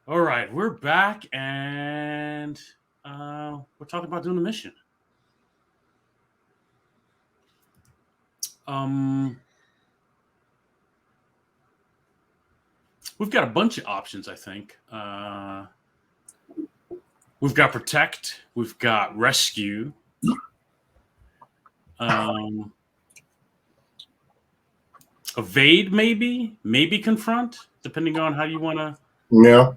All right, we're back, and we're talking about doing a mission. Um, we've got a bunch of options. I think we've got protect, we've got rescue, um, evade, maybe confront, depending on how you want to. Yeah.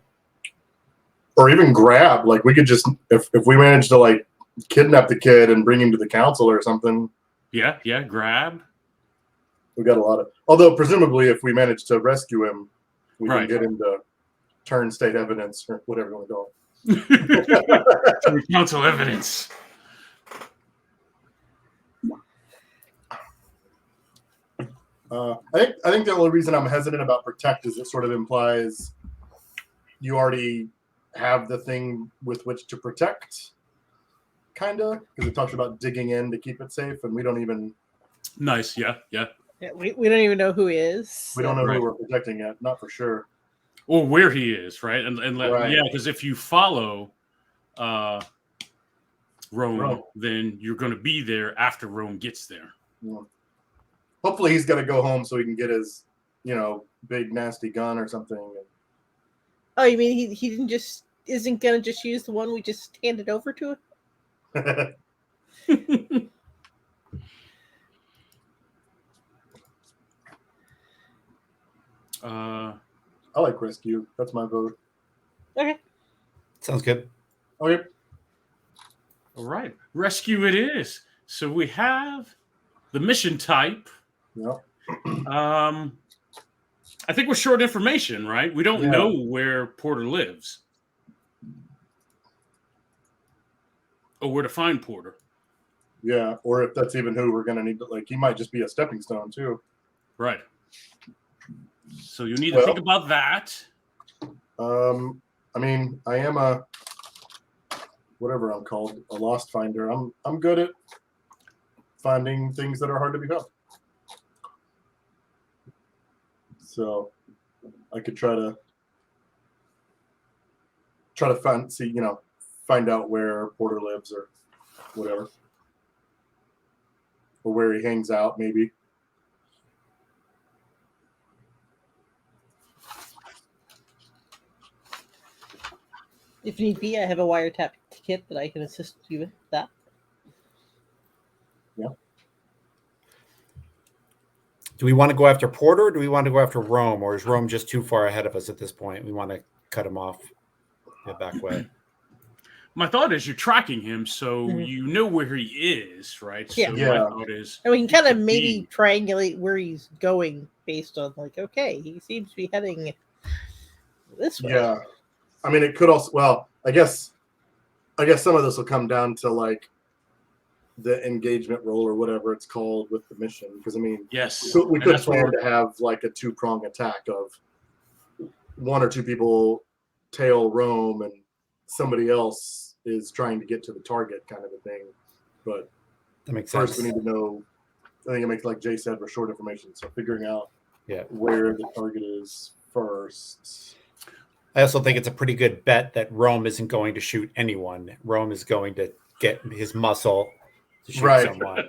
Or even grab. Like we could just if we manage to like kidnap the kid and bring him to the council or something. Yeah, grab. We got a lot of. Although presumably, if we manage to rescue him, we Right. can get him to turn state evidence or whatever you want to call it. Council evidence. I think the only reason I'm hesitant about protect is it sort of implies you already have the thing with which to protect, kind of, because it talks about digging in to keep it safe, and we don't even. Nice, yeah. Yeah, we don't even know who he is. We don't know Right. who we're protecting yet, not for sure. Or where he is, right? And Right. yeah, because if you follow Rome, then you're going to be there after Rome gets there. Yeah. Hopefully he's got to go home so he can get his, big nasty gun or something. Oh, you mean he didn't just isn't gonna just use the one we just handed over to him? I like rescue. That's my vote. Okay. Sounds good. Okay. All right, rescue it is. So we have the mission type. Yeah. I think we're short information, right? We don't know where Porter lives or where to find Porter. Yeah, or if that's even who we're gonna need to he might just be a stepping stone too. Right. So you need to think about that. I mean, I am a whatever I'm called, a lost finder. I'm good at finding things that are hard to be found. So I could try to find out where Porter lives or whatever. Or where he hangs out, maybe. If need be, I have a wiretap kit that I can assist you with that. Yeah. Do we want to go after Porter or do we want to go after Rome? Or is Rome just too far ahead of us at this point? We want to cut him off the back way. My thought is you're tracking him, so you know where he is, right? Yeah. So my thought is, and we can kind of maybe triangulate where he's going based on okay, he seems to be heading this way. Yeah. I mean, it could also. I guess some of this will come down to the engagement role or whatever it's called with the mission. Because I mean, yes, we could plan to have a 2-prong attack of one or two people tail Rome and somebody else is trying to get to the target, kind of a thing. But that makes first sense. we need to know. I think it makes, like Jay said, we're short information, so figuring out where the target is first. I also think it's a pretty good bet that Rome isn't going to shoot anyone. Rome is going to get his muscle to shoot someone.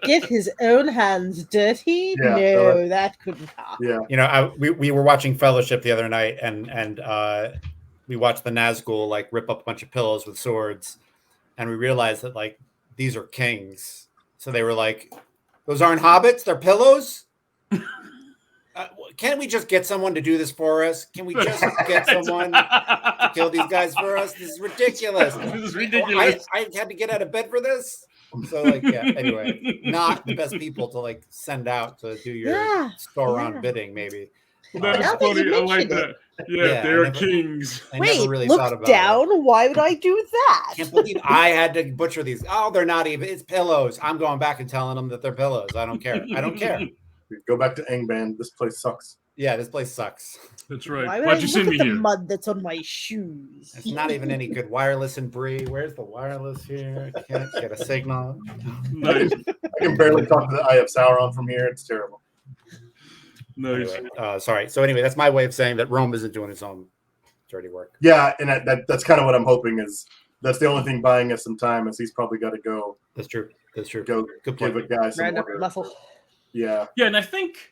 Get his own hands dirty? Yeah, no, that couldn't happen. Yeah. We were watching Fellowship the other night, and we watched the Nazgul rip up a bunch of pillows with swords, and we realized that these are kings. So they were like, "Those aren't hobbits; they're pillows." Can't we just get someone to do this for us? Can we just get someone to kill these guys for us? This is ridiculous. This is ridiculous. I had to get out of bed for this. So anyway, not the best people to send out to do your store-on bidding, maybe. That is funny. I like that. Yeah, they're kings. Wait, never really look thought about down. it. Why would I do that? Can't believe I had to butcher these. Oh, they're not even. It's pillows. I'm going back and telling them that they're pillows. I don't care. I don't care. Go back to Angband. This place sucks. Yeah, this place sucks. That's right. Why would Why'd I you look send at me the here? mud that's on my shoes? It's not even any good wireless in Bree. Where's the wireless here? I can't get a signal. Nice. I can barely talk to the Eye of Sauron from here. It's terrible. Nice. Anyway, sorry. So anyway, that's my way of saying that Rome isn't doing its own dirty work. Yeah, and that's kind of what I'm hoping is that's the only thing buying us some time is he's probably got to go. That's true. Go Good give point. a guy some Round up order. muscle. Yeah. Yeah, and I think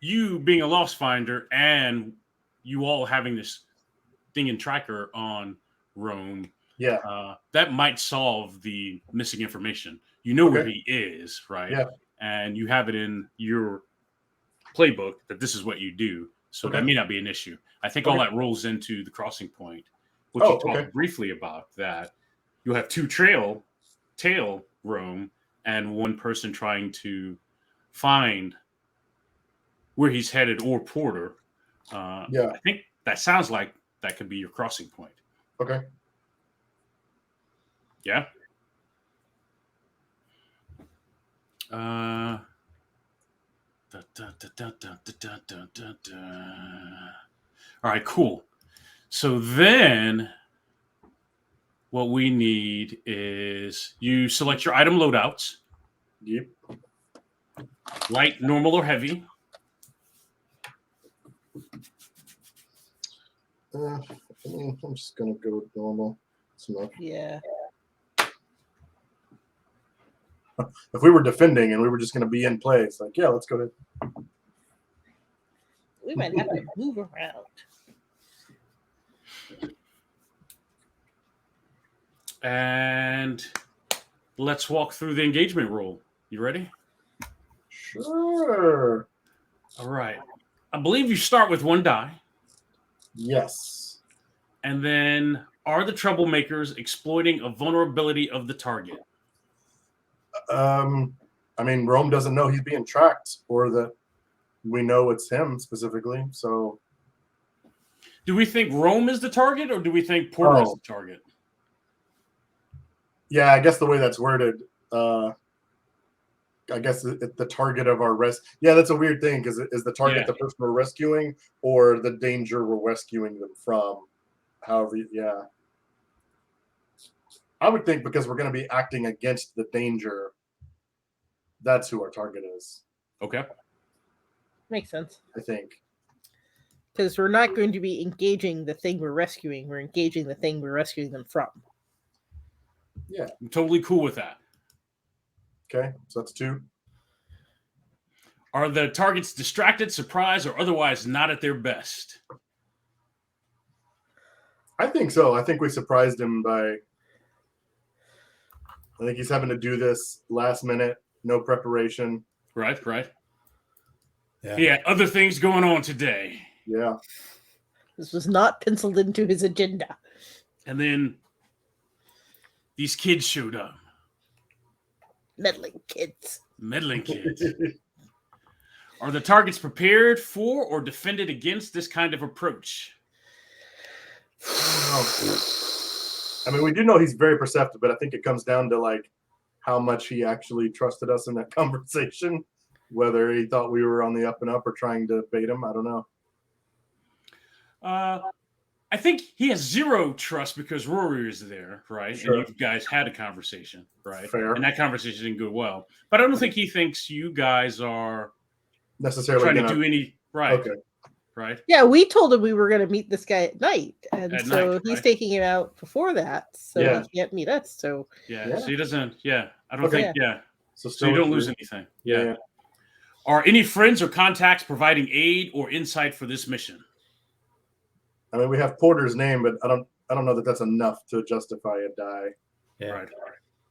you being a loss finder and you all having this thing and tracker on Rome, Yeah. that might solve the missing information. You know where he is, right? Yeah. And you have it in your playbook that this is what you do. So that may not be an issue. I think all that rolls into the crossing point, which you talked briefly about, that you'll have two tail roam and one person trying to find where he's headed or Porter. I think that sounds like that could be your crossing point. Okay. Yeah. All right, cool. So then what we need is you select your item loadouts. Yep. Light, normal, or heavy. I'm just gonna go with normal. It's enough. Yeah. If we were defending and we were just gonna be in place, like let's go ahead. We might have to move around. And let's walk through the engagement roll. You ready? Sure. All right. I believe you start with one die. Yes. And then are the troublemakers exploiting a vulnerability of the target? I mean, Rome doesn't know he's being tracked or that we know it's him specifically. So do we think Rome is the target or do we think Porter is the target? Yeah, I guess the way that's worded, I guess the target of our Yeah, that's a weird thing because is the target the person we're rescuing or the danger we're rescuing them from? However, yeah. I would think because we're going to be acting against the danger, that's who our target is. Okay. Makes sense. I think. Because we're not going to be engaging the thing we're rescuing. We're engaging the thing we're rescuing them from. Yeah. I'm totally cool with that. Okay, so that's 2. Are the targets distracted, surprised, or otherwise not at their best? I think so. I think we surprised him by... I think he's having to do this last minute, no preparation. Right. Yeah. Other things going on today. Yeah. This was not penciled into his agenda. And then these kids showed up. Meddling kids. Are the targets prepared for or defended against this kind of approach? I mean, we do know he's very perceptive, but I think it comes down to like how much he actually trusted us in that conversation, whether he thought we were on the up and up or trying to bait him. I don't know. I think he has zero trust because Rory is there, right? Sure. And you guys had a conversation, right? Fair. And that conversation didn't go well. But I don't think he thinks you guys are necessarily trying to do any right. Okay. Right. Yeah, we told him we were going to meet this guy at night, and At so night, he's right? taking him out before that, so he can't meet us. So Yeah. So he doesn't. Yeah. I don't think. Yeah. So you don't lose anything. Yeah. Are any friends or contacts providing aid or insight for this mission? I mean, we have Porter's name, but I don't know that that's enough to justify a die. Yeah. Right.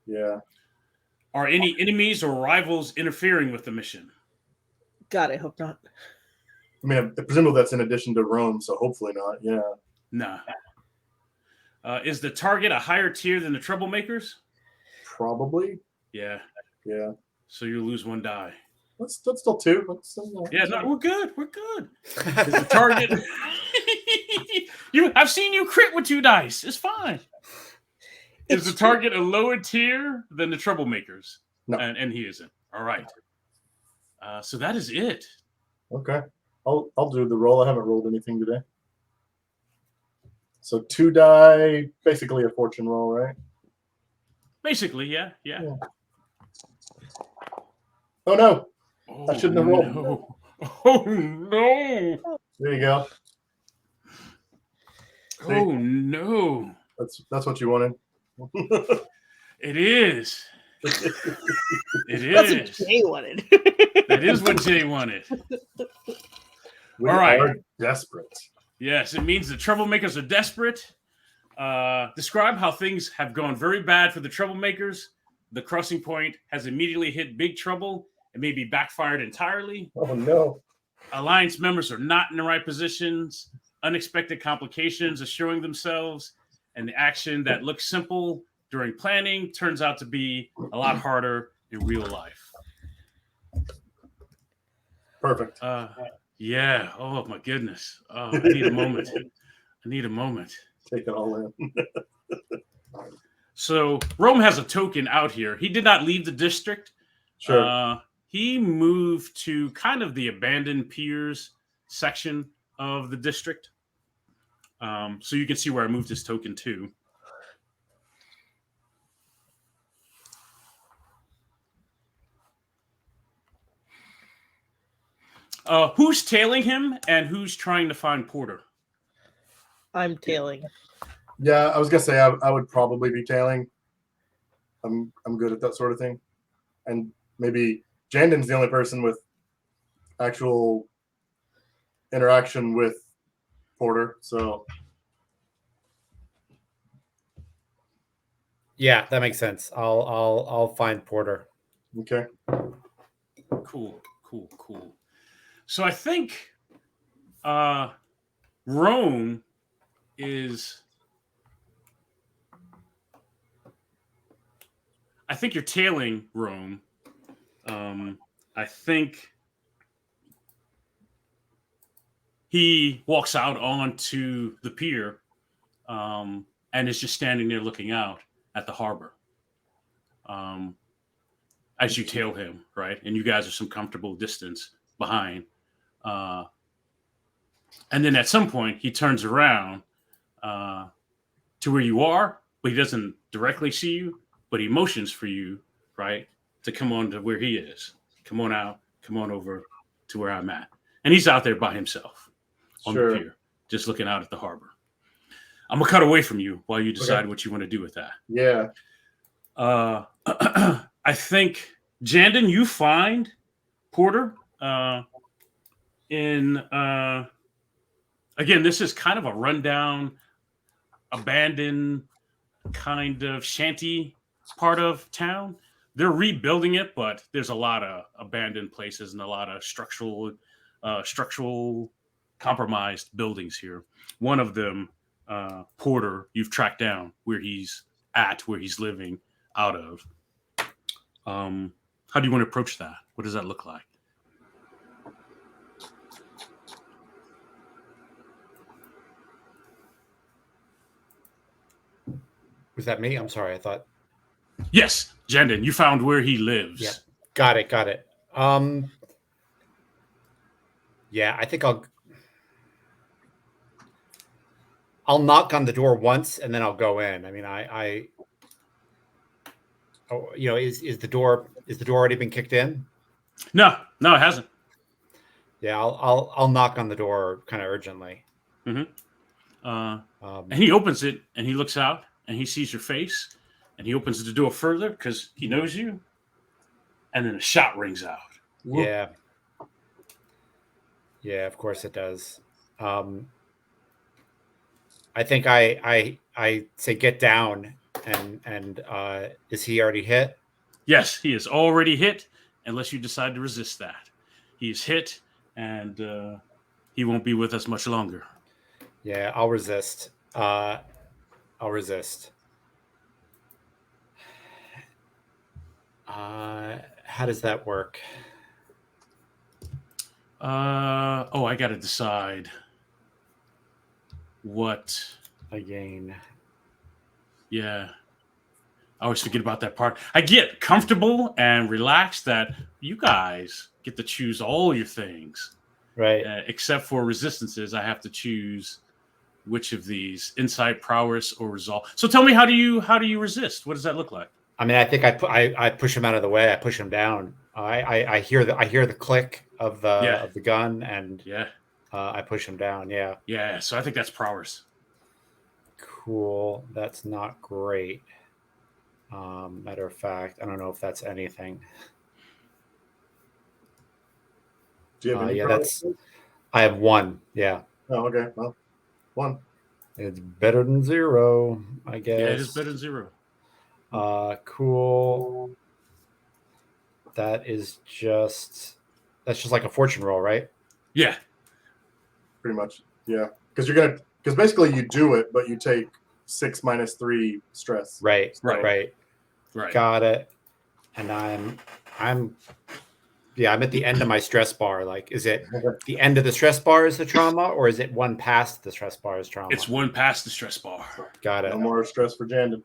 Yeah. Are any enemies or rivals interfering with the mission? God, I hope not. I mean, presumably that's in addition to Rome, so hopefully not. Yeah. Nah. Is the target a higher tier than the troublemakers? Probably. Yeah. Yeah. So you lose one die. That's still 2. Yeah, no, we're good. We're good. Is the target? I've seen you crit with 2 dice. It's fine. Is the target a lower tier than the troublemakers? No. And he isn't. All right. So that is it. Okay. I'll do the roll. I haven't rolled anything today. So 2 die, basically a fortune roll, right? Basically, yeah. Oh no! Oh, I shouldn't have rolled. No. Oh no! There you go. Oh no! That's what you wanted. It is. It That's is. what Jay wanted. That is what Jay wanted. We All right. are desperate. Yes, it means the troublemakers are desperate. Describe how things have gone very bad for the troublemakers. The crossing point has immediately hit big trouble and maybe backfired entirely. Oh no! Alliance members are not in the right positions. Unexpected complications are showing themselves, and the action that looks simple during planning turns out to be a lot harder in real life. Perfect. Yeah. Oh my goodness. I need a moment. Take it all in. So Rome has a token out here. He did not leave the district. Sure. He moved to kind of the abandoned piers section of the district. So you can see where I moved his token to. Who's tailing him and who's trying to find Porter? I'm tailing. Yeah, I was gonna say I would probably be tailing. I'm good at that sort of thing, and maybe Jandon's the only person with actual interaction with Porter. So Yeah, that makes sense. I'll find Porter. okay. Cool. So I think Rome is. I think you're tailing Rome. I think he walks out onto the pier and is just standing there looking out at the harbor as you tail him, right? And you guys are some comfortable distance behind. And then at some point, he turns around to where you are, but he doesn't directly see you, but he motions for you, right, to come on to where he is. Come on out. Come on over to where I'm at. And he's out there by himself on the pier, just looking out at the harbor. I'm going to cut away from you while you decide what you want to do with that. Yeah. I think, Jandon, you find Porter in, again, this is kind of a rundown, abandoned kind of shanty part of town. They're rebuilding it, but there's a lot of abandoned places and a lot of structural compromised buildings here. One of them, Porter, you've tracked down where he's living out of. How do you want to approach that? What does that look like? Was that me? I'm sorry. I thought. Yes, Jandon, you found where he lives. Yeah, got it. Yeah, I think I'll knock on the door once and then I'll go in. I mean, is the door already been kicked in? No, it hasn't. Yeah, I'll knock on the door kind of urgently. Mm-hmm. And he opens it and he looks out and he sees your face and he opens the door further because he knows you. And then a shot rings out. Yeah. Yeah, of course it does. I think I say get down and is he already hit? Yes, he is already hit unless you decide to resist that. He's hit and he won't be with us much longer. Yeah, I'll resist. How does that work? I got to decide what I gain. Yeah. I always forget about that part. I get comfortable and relaxed that you guys get to choose all your things. Right. Except for resistances, I have to choose which of these: insight, prowess, or resolve. So tell me, how do you resist? What does that look like? I mean, I think I push him out of the way. I push him down. I hear the click of the gun, and I push him down. Yeah. Yeah. So I think that's prowess. Cool. That's not great. Matter of fact, I don't know if that's anything. Do you have any? Yeah, that's. I have 1. Yeah. Oh, okay. Well, 1. It's better than 0, I guess. Yeah, it is better than 0. Cool. That's just like a fortune roll, right? Yeah. Pretty much. Yeah. Because basically you do it, but you take 6 minus 3 stress. Right. So, Right. Got it. And I'm at the end of my stress bar. Like, is it the end of the stress bar is the trauma, or is it one past the stress bar is trauma? It's one past the stress bar. Got it. No more stress for Jandon.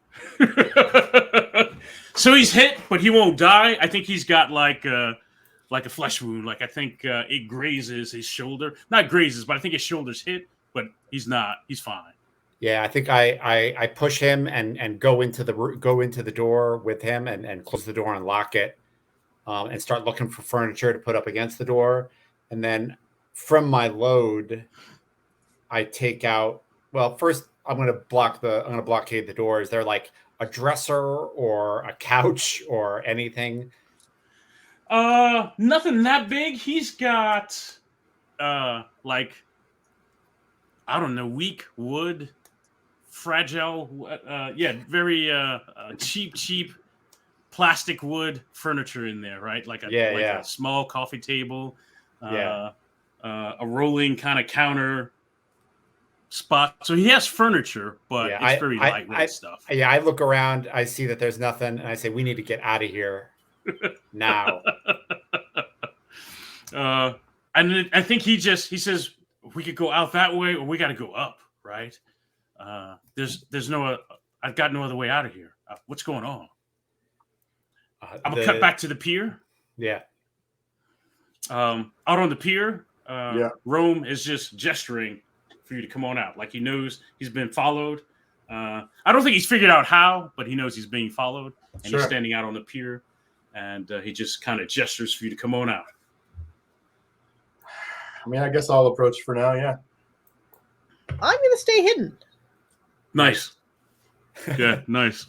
So he's hit, but he won't die. I think he's got like a flesh wound. Like I think it grazes his shoulder. Not grazes, but I think his shoulder's hit. But he's not. He's fine. Yeah, I think I push him and go into the door with him and close the door and lock it. And start looking for furniture to put up against the door. And then from my load, I take out, well, first I'm going to blockade the door. Is there like a dresser or a couch or anything? Nothing that big. He's got, like, I don't know, weak wood, fragile, very cheap plastic wood furniture in there, right? Like a small coffee table, a rolling kind of counter spot. So he has furniture, but it's very lightweight stuff. Yeah, I look around, I see that there's nothing, and I say, we need to get out of here now. And I think he says we could go out that way or we got to go up, right? There's no, I've got no other way out of here. What's going on? I'm gonna cut back to the pier. Yeah. Out on the pier, Rome is just gesturing for you to come on out. Like he knows he's been followed. I don't think he's figured out how, but he knows he's being followed. And he's standing out on the pier. And he just kind of gestures for you to come on out. I mean, I guess I'll approach for now, yeah. I'm going to stay hidden. Nice. Yeah, nice.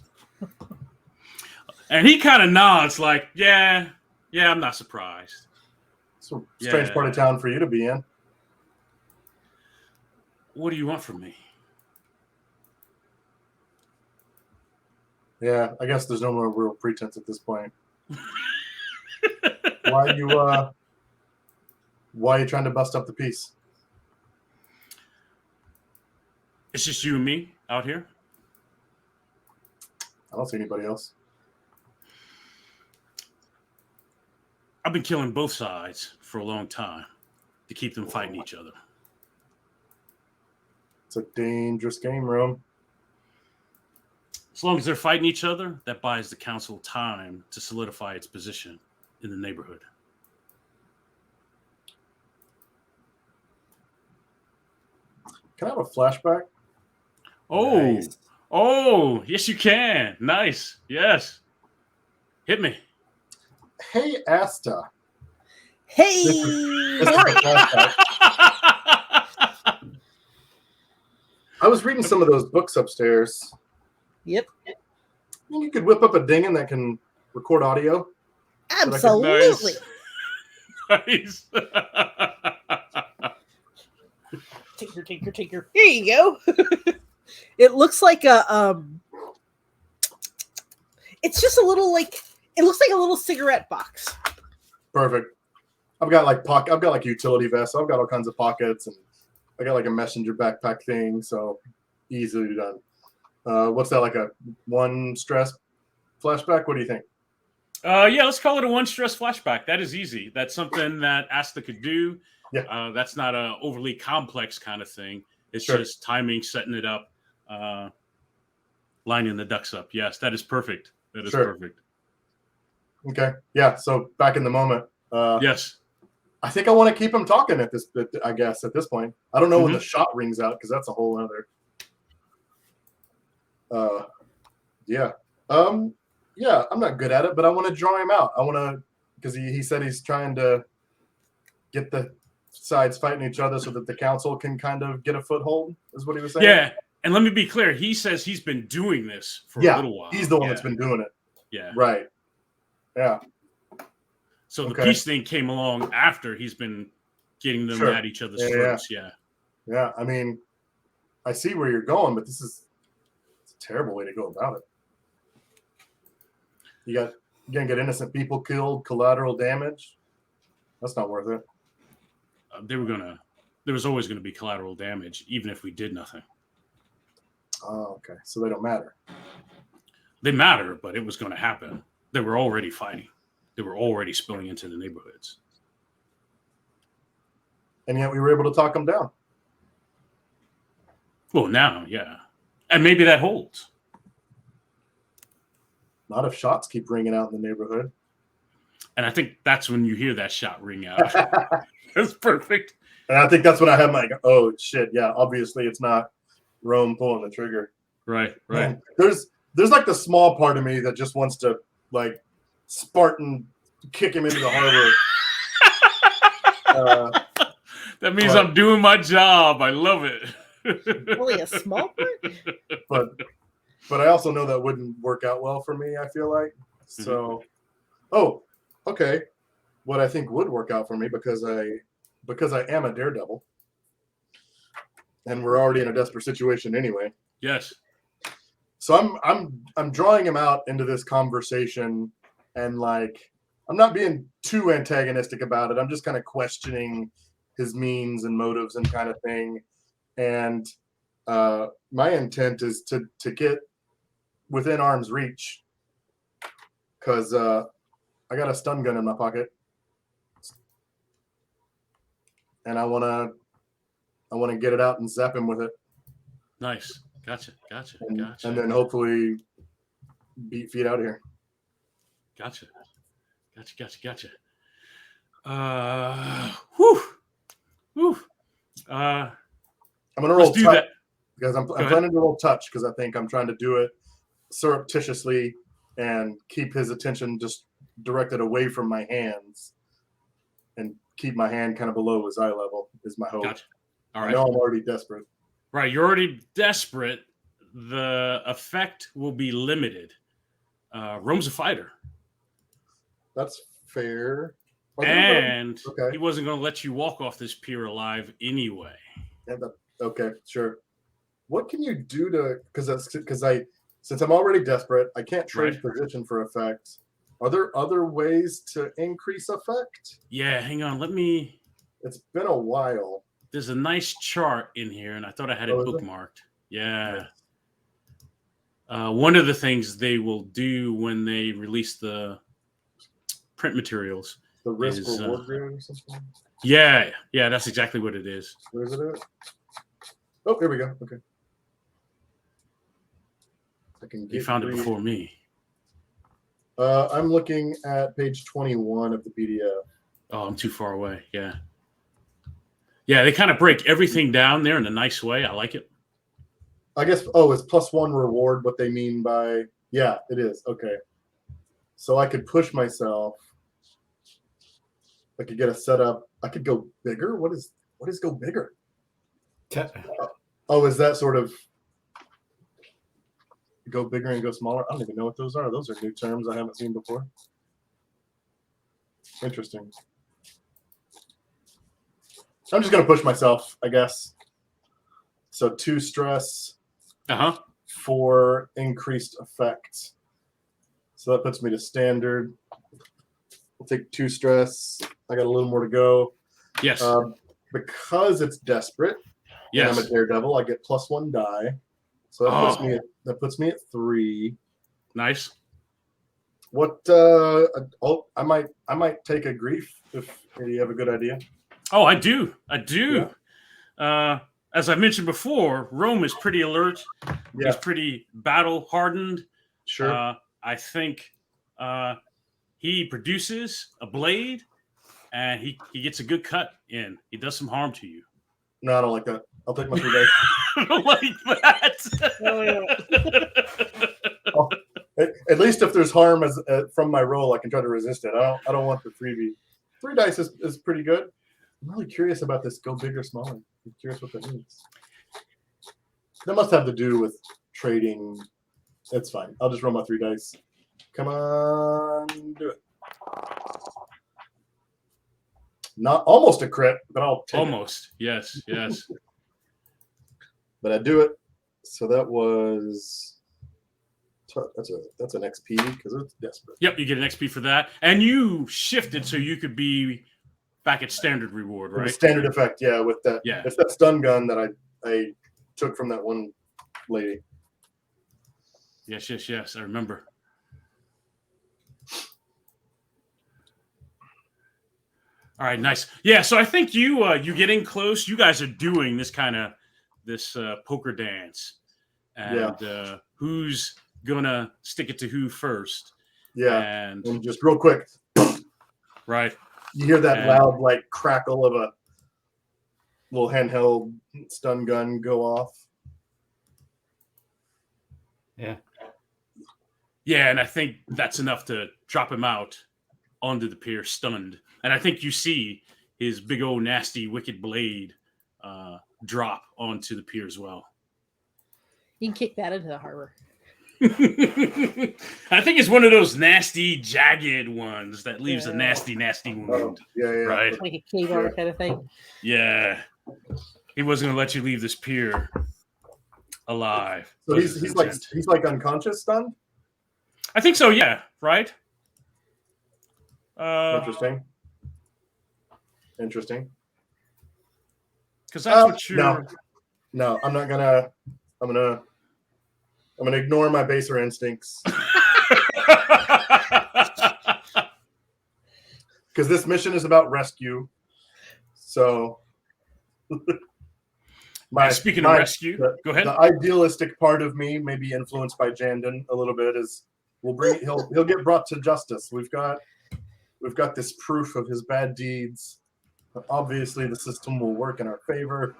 And he kind of nods like, yeah, I'm not surprised. It's a strange part of town for you to be in. What do you want from me? Yeah, I guess there's no more real pretense at this point. Why are you trying to bust up the peace? It's just you and me out here. I don't see anybody else. I've been killing both sides for a long time to keep them fighting each other. It's a dangerous game, Rome. As long as they're fighting each other, that buys the council time to solidify its position in the neighborhood. Can I have a flashback? Oh, yes, you can. Nice. Yes. Hit me. Hey, Asta. Hey! This is a flashback. I was reading some of those books upstairs. Yep. I think you could whip up a dingin that can record audio. Absolutely. Nice. Tinker. Here you go. It looks like a it's just a little it looks like a little cigarette box. Perfect. I've got like utility vests. So I've got all kinds of pockets, and I got like a messenger backpack thing, so easily done. What's that, like a one stress flashback? What do you think? Yeah, let's call it a one stress flashback. That is easy. That's something that Asta could do. Yeah. That's not a overly complex kind of thing. It's just timing, setting it up, lining the ducks up. Yes, that is perfect. That is perfect. Okay. Yeah. So back in the moment. Yes. I think I want to keep him talking at this point. I don't know when the shot rings out because that's a whole other. Yeah. Yeah, I'm not good at it, but I want to draw him out. I want to, because he said he's trying to get the sides fighting each other so that the council can kind of get a foothold, is what he was saying. And let me be clear. He says he's been doing this for a little while. He's the one that's been doing it. Yeah. Right. Yeah. So the peace thing came along after he's been getting them at each other's throats. Yeah. Yeah. I mean, I see where you're going, but it's a terrible way to go about it. You're gonna get innocent people killed, collateral damage. That's not worth it. There was always gonna be collateral damage, even if we did nothing. Oh, okay. So they don't matter. They matter, but it was going to happen. They were already fighting. They were already spilling into the neighborhoods. And yet we were able to talk them down. Well, now, yeah. And maybe that holds. Not if shots keep ringing out in the neighborhood. And I think that's when you hear that shot ring out. That's perfect. And I think that's when I have my, oh, shit. Yeah, obviously it's not Rome pulling the trigger. Right. Man, there's like the small part of me that just wants to like Spartan kick him into the harbor. That means I'm doing my job. I love it. Only a small part? But I also know that wouldn't work out well for me, I feel like. So okay. What I think would work out for me because I am a daredevil. And we're already in a desperate situation anyway. Yes. So I'm drawing him out into this conversation, and like I'm not being too antagonistic about it. I'm just kind of questioning his means and motives and kind of thing. And my intent is to get within arm's reach because I got a stun gun in my pocket, and I want to get it out and zap him with it. Nice. Gotcha. And then hopefully beat feet out of here. Gotcha. Whew. I'm gonna roll do touch that. because I'm planning to roll touch because I think I'm trying to do it surreptitiously and keep his attention just directed away from my hands and keep my hand kind of below his eye level is my hope. Gotcha. All right. I know I'm already desperate. Right, you're already desperate. The effect will be limited. Rome's a fighter. That's fair. And he wasn't going to let you walk off this pier alive anyway. Yeah, okay, sure. What can you do to since I'm already desperate, I can't trade position for effect. Are there other ways to increase effect? Yeah, hang on. It's been a while. There's a nice chart in here, and I thought I had it bookmarked. Yeah. One of the things they will do when they release the print materials. The risk reward grid or something? Yeah, that's exactly what it is. Where is it at? Oh, here we go. Okay. You found it before me. I'm looking at page 21 of the PDF. Oh, I'm too far away. Yeah. Yeah, they kind of break everything down there in a nice way. I like it. I guess, is +1 reward what they mean by, yeah, it is. Okay. So I could push myself. I could get a setup. I could go bigger. What is go bigger? Is that sort of go bigger and go smaller? I don't even know what those are. Those are new terms I haven't seen before. Interesting. I'm just going to push myself, I guess. So 2 stress for increased effect. So that puts me to standard. I'll take 2 stress. I got a little more to go. Yes. Because it's desperate. Yes. And I'm a daredevil. I get +1 die. So that puts me at 3. Nice. What? I might take a grief if you have a good idea. Oh, I do. Yeah. As I mentioned before, Rome is pretty alert. Yeah. He's pretty battle hardened. Sure. I think he produces a blade, and he gets a good cut in. He does some harm to you. No, I don't like that. I'll take my 3 dice. I don't like that. At least if there's harm from my roll, I can try to resist it. I don't want the freebie. 3 dice is pretty good. I'm really curious about this go bigger, smaller. I'm curious what that means. That must have to do with trading. It's fine. I'll just roll my 3 dice. Come on, do it. Not almost a crit, but I'll take Almost. Yes. Yes. But I do it. So that was that's an XP because it's desperate. Yep. You get an XP for that, and you shifted so you could be back at standard reward, right? The standard effect, yeah. With that, Yeah. It's that stun gun that I took from that one lady. Yes. I remember. All right, nice. Yeah, so I think you getting close. You guys are doing this poker dance, and who's gonna stick it to who first? Yeah, and just real quick, right? You hear that loud like crackle of a little handheld stun gun go off. Yeah, and I think that's enough to drop him out onto the pier, stunned. And I think you see his big old nasty wicked blade drop onto the pier as well. You can kick that into the harbor. I think it's one of those nasty, jagged ones that leaves a nasty, nasty wound. Yeah. Right? Like a K-bar kind of thing. Yeah. He wasn't going to let you leave this pier alive. So he's like unconscious stunned? I think so, yeah. Right? Interesting. Because that's what you're... No, I'm not gonna... I'm gonna ignore my baser instincts. Because this mission is about rescue. So... Speaking of rescue, go ahead. The idealistic part of me, maybe influenced by Jandon a little bit, is he'll get brought to justice. We've got this proof of his bad deeds. Obviously, the system will work in our favor.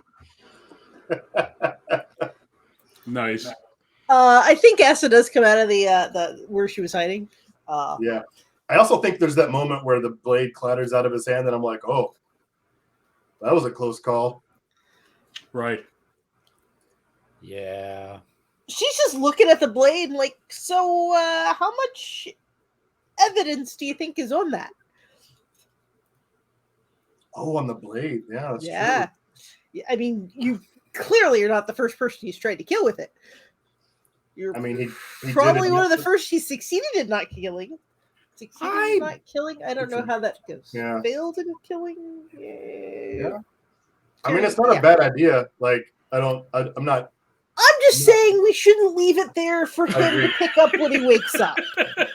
Nice. I think Asa does come out of the where she was hiding. Yeah. I also think there's that moment where the blade clatters out of his hand, and I'm like, oh, that was a close call. Right. Yeah. She's just looking at the blade like, so how much evidence do you think is on that? Oh, on the blade. Yeah, that's true. I mean, you clearly are not the first person he's tried to kill with it. You're he probably one of the first he succeeded in not killing. Not killing? I don't know how that goes. Yeah. Failed in killing? Yeah. I mean, it's not a bad idea. Like, I'm not. I'm just saying we shouldn't leave it there for him to pick up when he wakes up.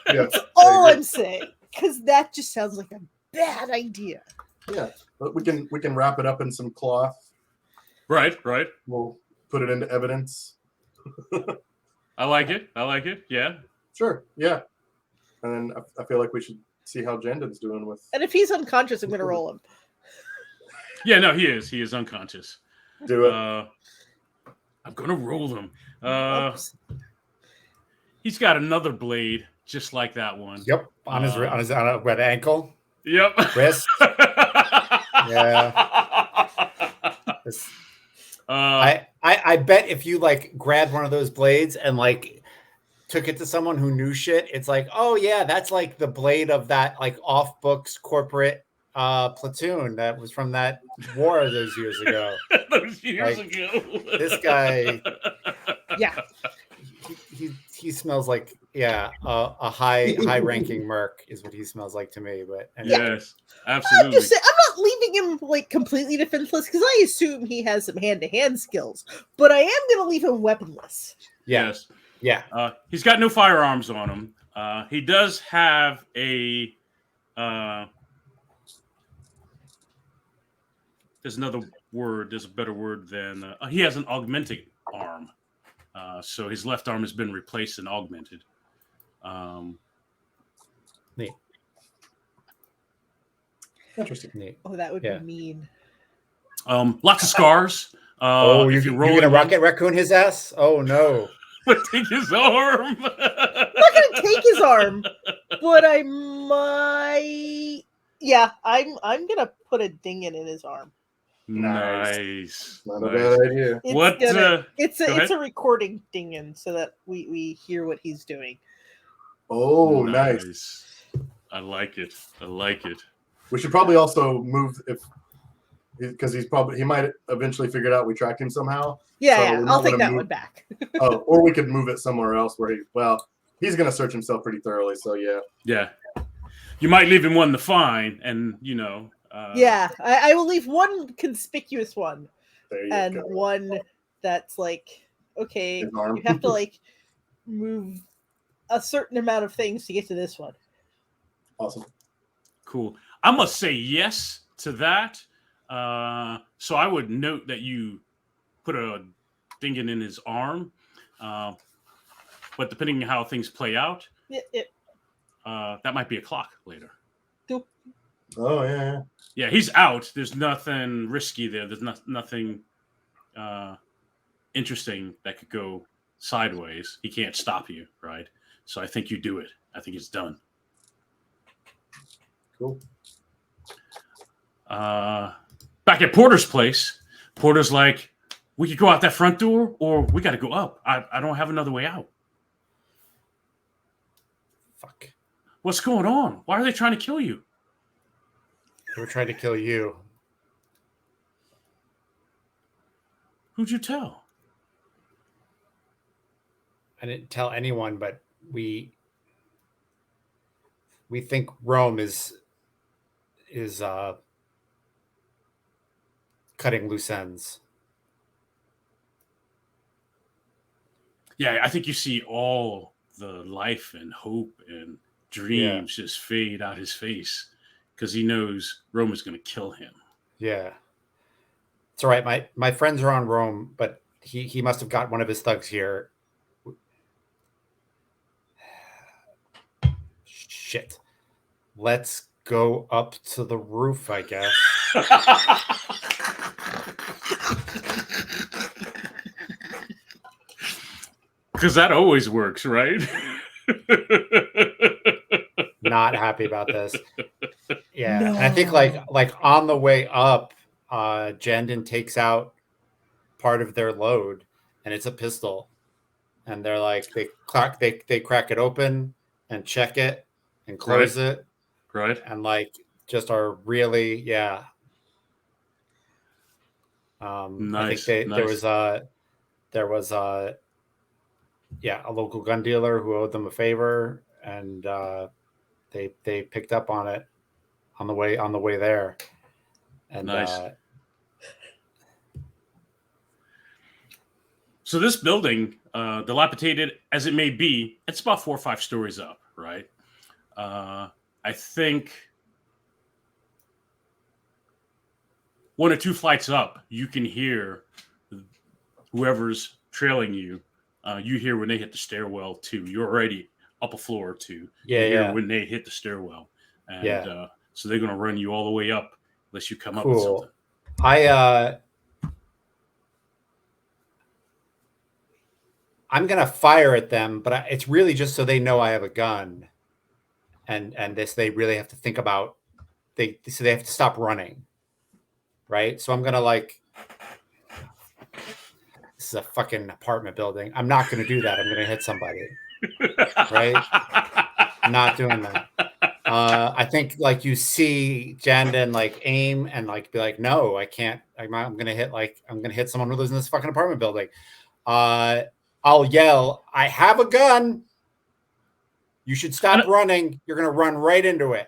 That's all I'm saying. Because that just sounds like a bad idea. Yeah. But we can wrap it up in some cloth. Right. We'll put it into evidence. I like it. Yeah. Sure. Yeah. And then I feel like we should see how Jandon's doing with. And if he's unconscious, I'm going to roll him. Yeah, no, he is. He is unconscious. Do it. I'm going to roll him. He's got another blade just like that one. Yep. On his red ankle. Yep. Wrist. Yeah. I bet if you like grabbed one of those blades and like took it to someone who knew shit, it's like, oh yeah, that's like the blade of that like off books corporate platoon that was from that war those years ago. This guy, yeah, he smells like a high ranking merc is what he smells like to me. But yes, absolutely. I'm just saying, I'm not leaving him like completely defenseless because I assume he has some hand-to-hand skills, but I am going to leave him weaponless. Yes. Yeah. He's got no firearms on him. He does have a. There's another word. There's a better word than he has an augmented arm. So his left arm has been replaced and augmented. Neat. Interesting. Neat. Oh, that would be mean. Lots of scars. You're gonna rocket raccoon his ass? Oh no. Take his arm. I'm not gonna take his arm, but I might. Yeah, I'm gonna put a ding in his arm. Nice. Not a bad idea. It's a recording thing in so that we hear what he's doing. Oh, nice. I like it. We should probably also move because he might eventually figure it out we tracked him somehow. Yeah, I'll take that one back. Or we could move it somewhere else where he's going to search himself pretty thoroughly. So yeah. Yeah. You might leave him one to find, and yeah, I will leave one conspicuous one, and go. one that's like, okay, you have to like move a certain amount of things to get to this one. Awesome. Cool. I must say yes to that. So I would note that you put a dingin in his arm, but depending on how things play out, that might be a clock later. Oh yeah. Yeah, he's out. There's nothing risky there. There's nothing interesting that could go sideways. He can't stop you, right? So I think you do it. I think it's done. Cool. Back at Porter's place, Porter's like, we could go out that front door, or we got to go up. I don't have another way out. Fuck. What's going on? Why are they trying to kill you? We're trying to kill you. Who'd you tell? I didn't tell anyone, but we think Rome is cutting loose ends. Yeah, I think you see all the life and hope and dreams just fade out his face because he knows Rome is going to kill him. Yeah. It's all right. My friends are on Rome, but he must have got one of his thugs here. Shit. Let's go up to the roof, I guess. Because that always works, right? Not happy about this. Yeah. No. And I think like on the way up, Jandon takes out part of their load, and it's a pistol. And they're like, they crack it open and check it and close it. Right. And like just are really, yeah. Nice. I think there was a local gun dealer who owed them a favor, and they picked up on it on the way there. And nice. So this building, dilapidated as it may be, it's about 4 or 5 stories up, right? I think 1 or 2 flights up, you can hear whoever's trailing you. You hear when they hit the stairwell too. You're already up a floor or 2. Yeah, you hear when they hit the stairwell, and so they're gonna run you all the way up unless you come up with something. I'm gonna fire at them, but it's really just so they know I have a gun, and this they really have to think about. They have to stop running, right? So I'm gonna this is a fucking apartment building. I'm not gonna do that. I'm gonna hit somebody, right? I'm not doing that. I think you see Jandon aim and be like, no, I can't. I'm gonna hit someone who lives in this fucking apartment building. I'll yell, I have a gun. You should stop running. You're going to run right into it.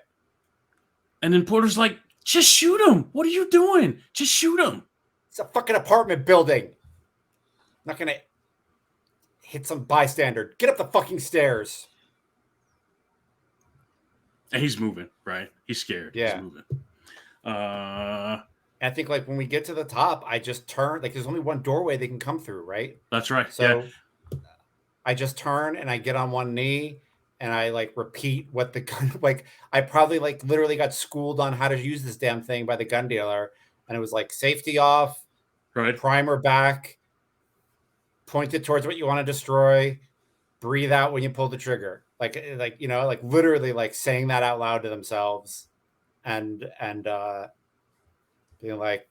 And then Porter's like, just shoot him. What are you doing? Just shoot him. It's a fucking apartment building. I'm not going to hit some bystander. Get up the fucking stairs. And he's moving, right? He's scared. Yeah. He's moving. I think when we get to the top, I just turn. There's only one doorway they can come through, right? That's right. So I just turn and I get on one knee and I repeat what the gun. I probably literally got schooled on how to use this damn thing by the gun dealer, and it was safety off, right? Primer back, point it towards what you want to destroy, breathe out when you pull the trigger. Literally saying that out loud to themselves, and being like,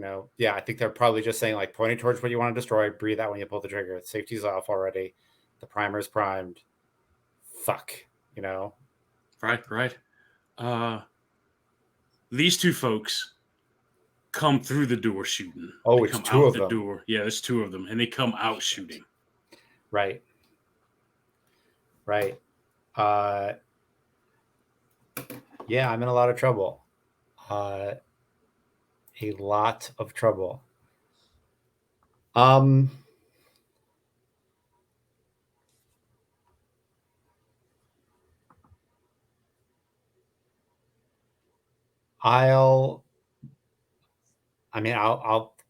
I think they're probably just saying like pointing towards what you want to destroy, breathe out when you pull the trigger. Safety's off already. The primer's primed. Fuck, Right. These two folks come through the door shooting. Oh, they it's come two out of the them. door. Yeah, there's two of them, and they come out shooting. Right. Yeah, I'm in a lot of trouble. A lot of trouble. I'll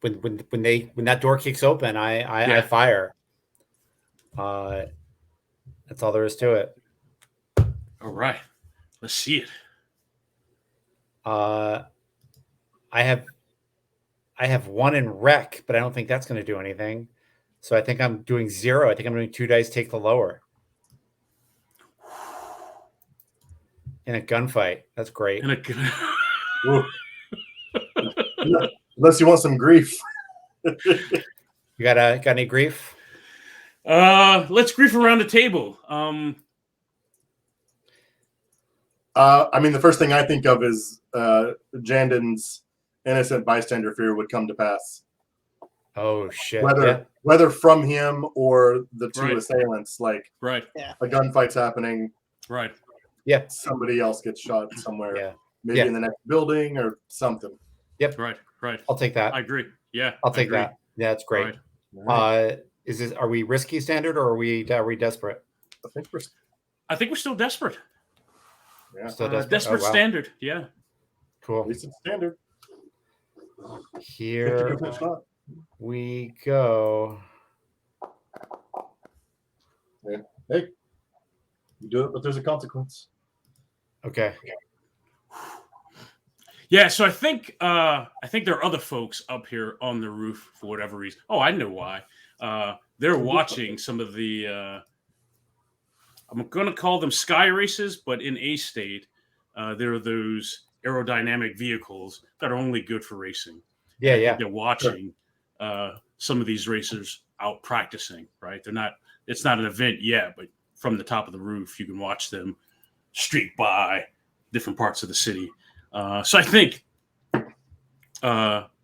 when that door kicks open, I fire. That's all there is to it. All right, let's see it. I have one in wreck, but I don't think that's going to do anything. So I think I'm doing 0. I think I'm doing 2 dice, take the lower. In a gunfight. That's great. Unless you want some grief. You got any grief? Let's grief around the table. I mean, the first thing I think of is Jandon's innocent bystander fear would come to pass. Oh shit! Whether from him or the two assailants, like a gunfight's happening. Right. Yeah. Somebody else gets shot somewhere. Yeah. Maybe in the next building or something. Yep. Right. I'll take that. I agree. Yeah. I'll take that. Yeah, that's great. Right. Are we risky standard or are we desperate? I think we're still desperate. Yeah. Still desperate. Desperate standard. Yeah. Cool. At least it's standard. Here we go. Yeah. Hey, you do it, but there's a consequence. Okay. Yeah, so I think there are other folks up here on the roof for whatever reason. Oh, I know why. They're watching some of the I'm going to call them sky races, but in AState, there are those aerodynamic vehicles that are only good for racing. Yeah. They're watching some of these racers out practicing, right? It's not an event yet, but from the top of the roof, you can watch them streak by different parts of the city. So I think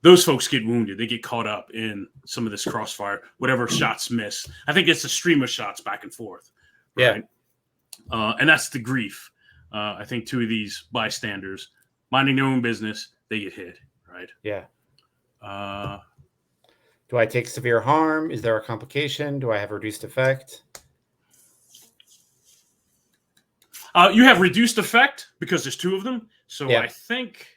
those folks get wounded. They get caught up in some of this crossfire, whatever shots miss. I think it's a stream of shots back and forth. Right? Yeah. And that's the grief. I think two of these bystanders, minding their own business, they get hit. Right. Yeah. Do I take severe harm? Is there a complication? Do I have reduced effect? You have reduced effect because there's two of them. So yeah. I think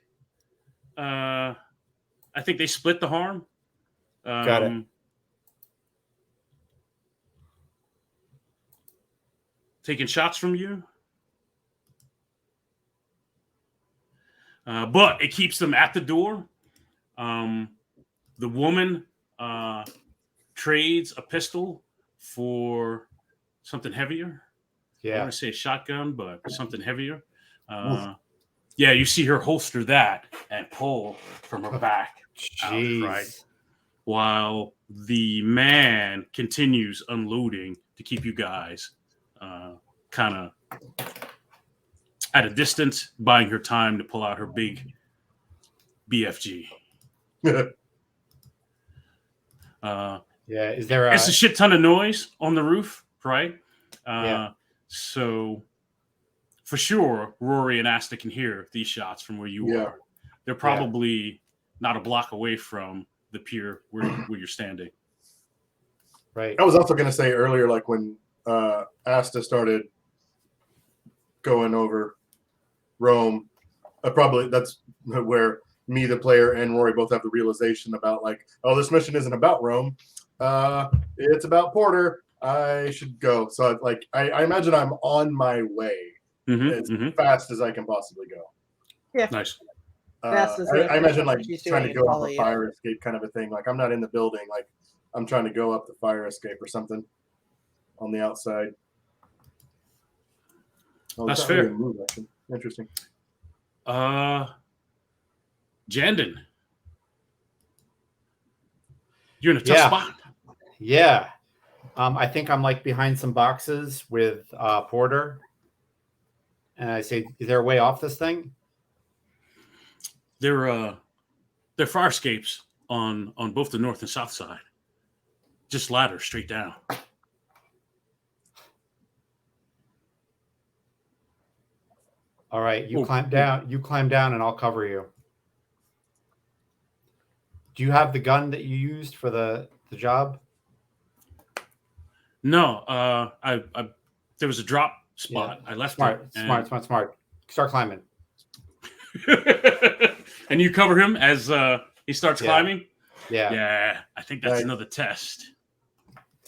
they split the harm. Got it. Taking shots from you. But it keeps them at the door. The woman trades a pistol for something heavier. Yeah. I want to say a shotgun, but something heavier. Yeah, you see her holster that and pull from her back. Jeez. Out, right? While the man continues unloading to keep you guys kind of at a distance, buying her time to pull out her big BFG. Is there it's a shit ton of noise on the roof, right? Yeah. So for sure, Rory and Asta can hear these shots from where you are. They're probably not a block away from the pier where you're standing. Right. I was also going to say earlier, like when Asta started going over Rome, that's where me, the player, and Rory both have the realization about like, oh, this mission isn't about Rome. It's about Porter. I should go. So like, I imagine I'm on my way as fast as I can possibly go. Yeah. Nice. I imagine like trying to go up a fire escape kind of a thing. Like I'm not in the building. Like I'm trying to go up the fire escape or something on the outside. Oh, that's fair. Really move, Jandon. You're in a tough spot. Yeah. I think I'm like behind some boxes with Porter. And I say, is there a way off this thing? They're fire escapes on both the north and south side. Just ladder straight down. All right, you climb down. You climb down, and I'll cover you. Do you have the gun that you used for the job? No, I there was a drop spot. Yeah. I left smart, it. Smart. Start climbing. And you cover him as he starts climbing? Yeah. I think that's another test.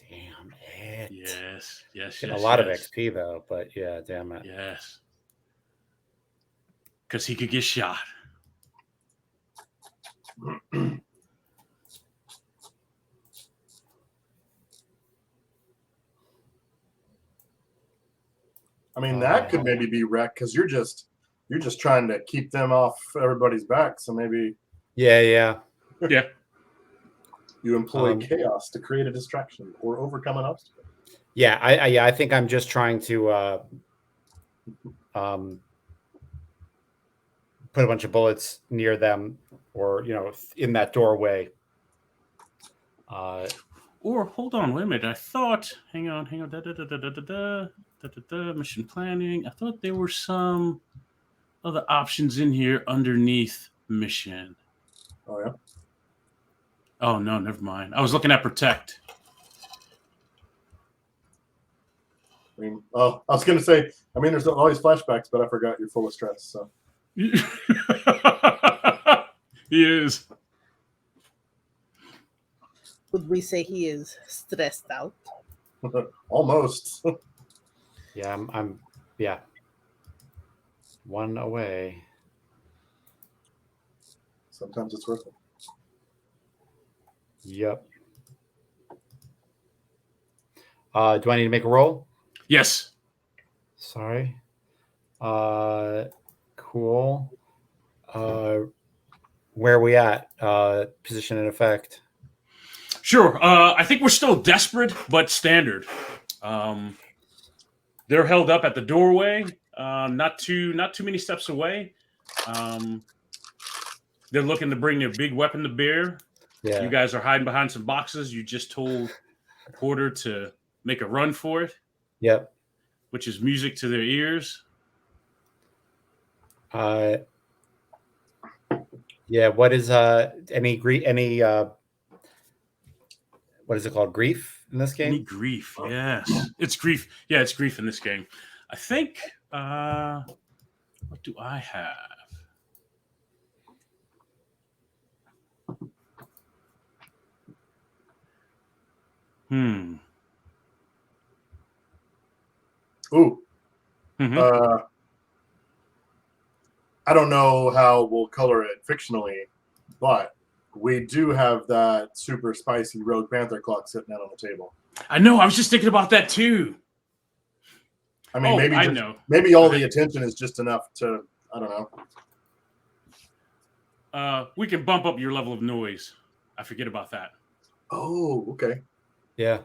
Damn it. Yes. A lot of XP, though, but yeah, damn it. Yes. Because he could get shot. I mean, that could maybe be wrecked because you're just trying to keep them off everybody's back. So maybe. Yeah. You employ chaos to create a distraction or overcome an obstacle. Yeah, I think I'm just trying to put a bunch of bullets near them, or in that doorway. Or hold on, wait a minute. I thought. Hang on. Mission planning. I thought there were some other options in here underneath mission. Oh yeah. Oh no, never mind. I was looking at protect. I was going to say. There's always flashbacks, but I forgot you're full of stress. So. He is. Would we say he is stressed out? Almost. Yeah, I'm one away. Sometimes it's worth it. Yep. Do I need to make a roll? Yes. Sorry. Cool. Where are we at? Position and effect. Sure. I think we're still desperate, but standard. They're held up at the doorway, not too many steps away. They're looking to bring their big weapon to bear. Yeah. You guys are hiding behind some boxes. You just told Porter to make a run for it. Yep. Which is music to their ears. Yeah. What is any what is it called? Grief in this game? Any grief? Yes, it's grief. Yeah, it's grief in this game. I think. What do I have? Ooh. Mm-hmm. I don't know how we'll color it fictionally, but we do have that super spicy Rogue Panther clock sitting out on the table. I know. I was just thinking about that too. Maybe all the attention is just enough to, I don't know. We can bump up your level of noise. I forget about that. Oh, okay. Yeah.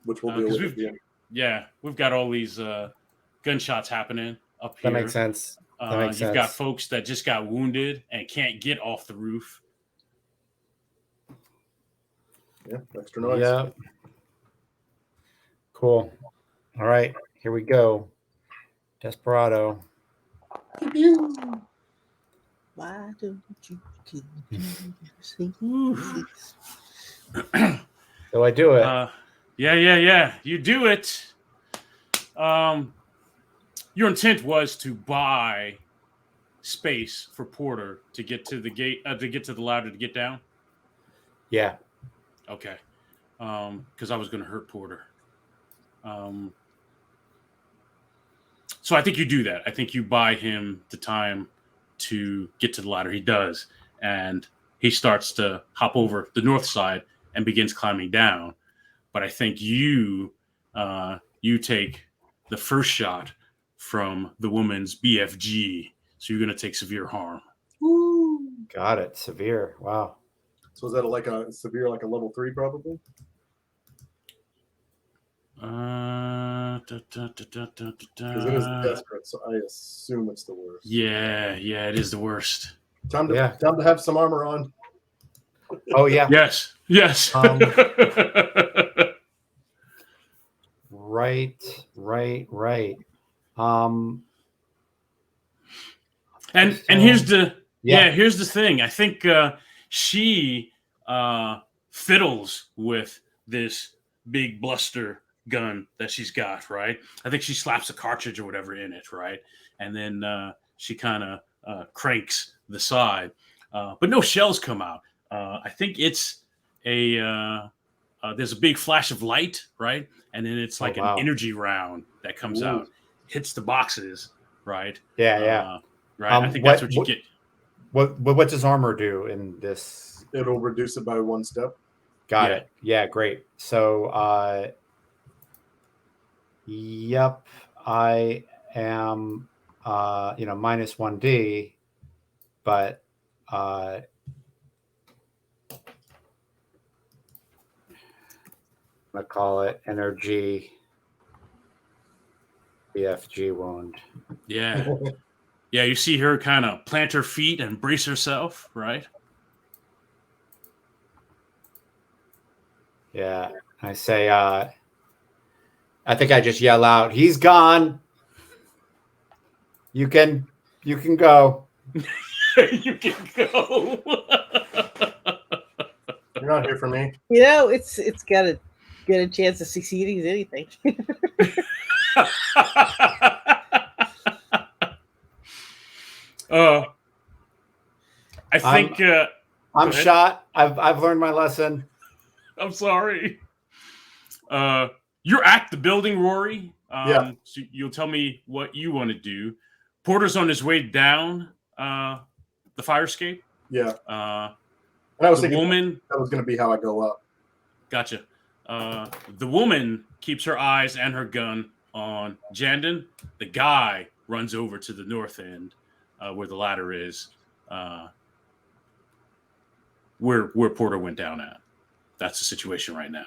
Which we'll deal with. We've got all these gunshots happening up here. That makes sense. You've got folks that just got wounded and can't get off the roof. Yeah, extra noise. Yeah. Cool. All right, here we go. Desperado. Why don't you keep So I do it. Yeah. You do it. Your intent was to buy space for Porter to get to the gate, to get to the ladder to get down. Yeah. Okay. Because I was going to hurt Porter. So I think you do that. I think you buy him the time to get to the ladder. He does. And he starts to hop over the north side and begins climbing down. But I think you take the first shot from the woman's BFG. So you're going to take severe harm. Ooh. Got it. Severe. Wow. So is that like a severe, like a level 3 probably? Because it is desperate, so I assume it's the worst. Yeah, it is the worst. Time to have some armor on. Oh yeah. Yes. Right. And here's the thing. I think she fiddles with this big bluster gun that she's got, right? I think she slaps a cartridge or whatever in it, right? And then she kind of cranks the side, but no shells come out. I think it's there's a big flash of light, right? And then it's like an energy round that comes out, hits the boxes, right? Yeah. Right. I think that's what you get. What does armor do in this? It'll reduce it by 1 step. Got it. Yeah, great. So, yep, I am, minus 1D, but I'm gonna call it energy BFG wound. Yeah. Yeah, you see her kind of plant her feet and brace herself, right? Yeah. I say, I think I just yell out, "He's gone. You can go." You can go. You're not here for me. It's got to get a chance of succeeding at anything. I think I'm shot. I've learned my lesson. I'm sorry. You're at the building, Rory. Yeah. So you'll tell me what you want to do. Porter's on his way down the fire escape. Yeah. And I was thinking woman, that was going to be how I go up. Gotcha. The woman keeps her eyes and her gun on Jandon. The guy runs over to the north end where the ladder is, where Porter went down at. That's the situation right now.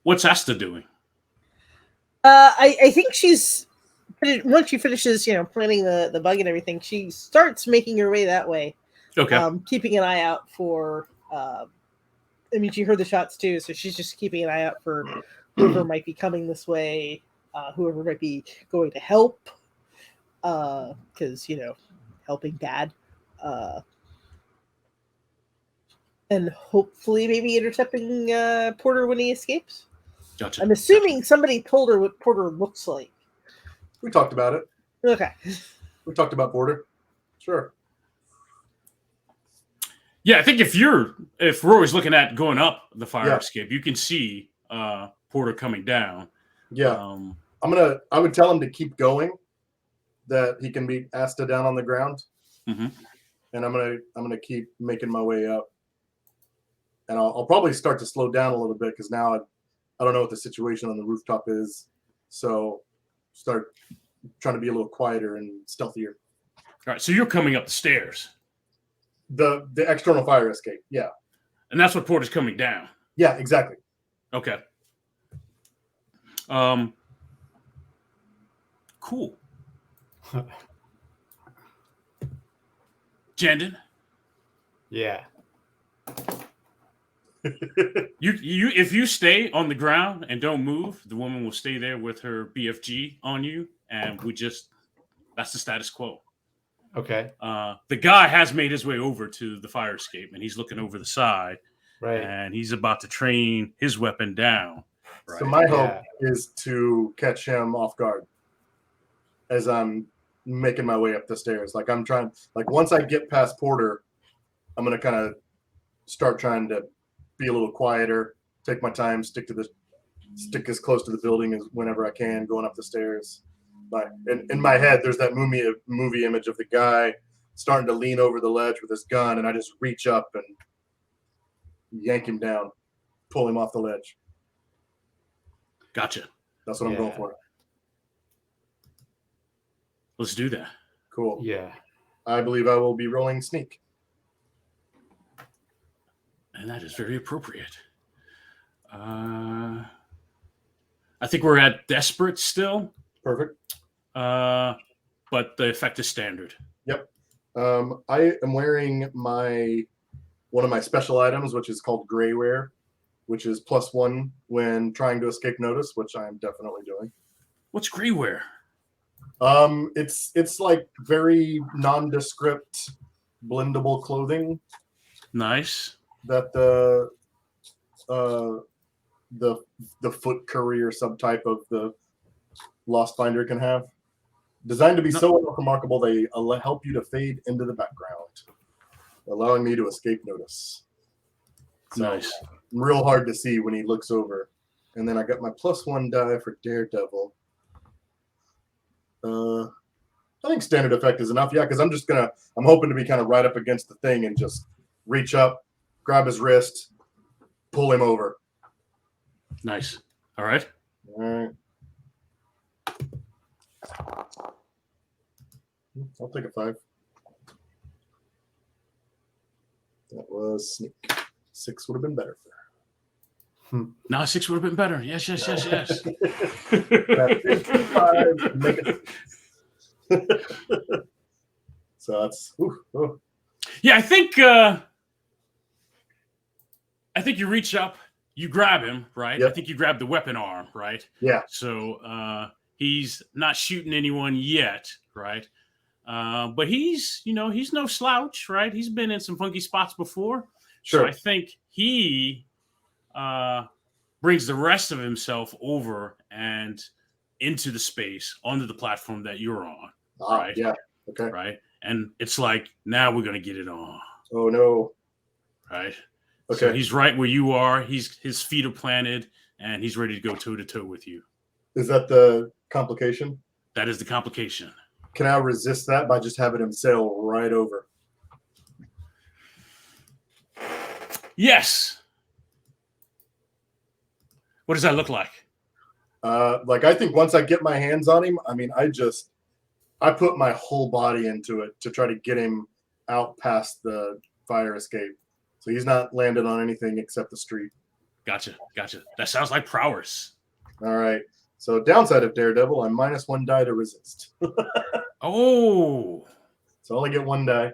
What's Asta doing? I think she's once she finishes, planting the bug and everything, she starts making her way that way. Okay. Keeping an eye out for. She heard the shots too, so she's just keeping an eye out for whoever might be coming this way, whoever might be going to help, because helping Dad, and hopefully maybe intercepting Porter when he escapes. Gotcha. I'm assuming somebody told her what Porter looks like. We talked about it. Okay. We talked about Porter. Sure. Yeah, I think if Rory's looking at going up the fire escape, you can see Porter coming down. Yeah. I would tell him to keep going, that he can beat Asta down on the ground. Mm-hmm. And I'm gonna keep making my way up. And I'll probably start to slow down a little bit because now I don't know what the situation on the rooftop is. So start trying to be a little quieter and stealthier. All right, so you're coming up the stairs. The external fire escape, yeah. And that's what Porter's coming down. Yeah, exactly. Okay. Cool. Jandon? Yeah. You if you stay on the ground and don't move, the woman will stay there with her BFG on you, and that's the status quo. Okay. The guy has made his way over to the fire escape, and he's looking over the side, right? And he's about to train his weapon down. Right? So my hope is to catch him off guard as I'm making my way up the stairs. Like once I get past Porter, I'm gonna kind of start trying to be a little quieter, take my time, stick as close to the building as whenever I can, going up the stairs. But in my head, there's that movie image of the guy starting to lean over the ledge with his gun, and I just reach up and yank him down, pull him off the ledge. Gotcha. That's what I'm going for. Let's do that. Cool. Yeah. I believe I will be rolling sneak. And that is very appropriate. I think we're at desperate still. Perfect. But the effect is standard. Yep. I am wearing one of my special items, which is called Gray Wear, which is +1 when trying to escape notice, which I am definitely doing. What's Gray Wear? It's like very nondescript, blendable clothing. Nice. That the foot courier subtype of the Lost Finder can have. Designed to be so remarkable, they help you to fade into the background, allowing me to escape notice. So, nice. Real hard to see when he looks over. And then I got my +1 die for Daredevil. I think standard effect is enough. Yeah, because I'm hoping to be kind of right up against the thing and just reach up, grab his wrist, pull him over. Nice. All right. All right. I'll take a 5. That was sneak. 6 would have been better for her. No, 6 would have been better. Yes. So that's Yeah, I think you reach up, you grab him, right? Yep. I think you grab the weapon arm, right? Yeah. So he's not shooting anyone yet, right? But he's no slouch, right? He's been in some funky spots before. Sure. So I think he brings the rest of himself over and into the space, onto the platform that you're on. Right? Yeah. Okay. Right. And it's like, now we're going to get it on. Oh, no. Right. Okay. So he's right where you are. His feet are planted and he's ready to go toe to toe with you. Is that the complication? That is the complication. Can I resist that by just having him sail right over? Yes. What does that look like? I think once I get my hands on him, I put my whole body into it to try to get him out past the fire escape. So he's not landed on anything except the street. Gotcha. That sounds like prowess. All right. So downside of Daredevil, I'm -1 die to resist. Oh. So I only get 1 die.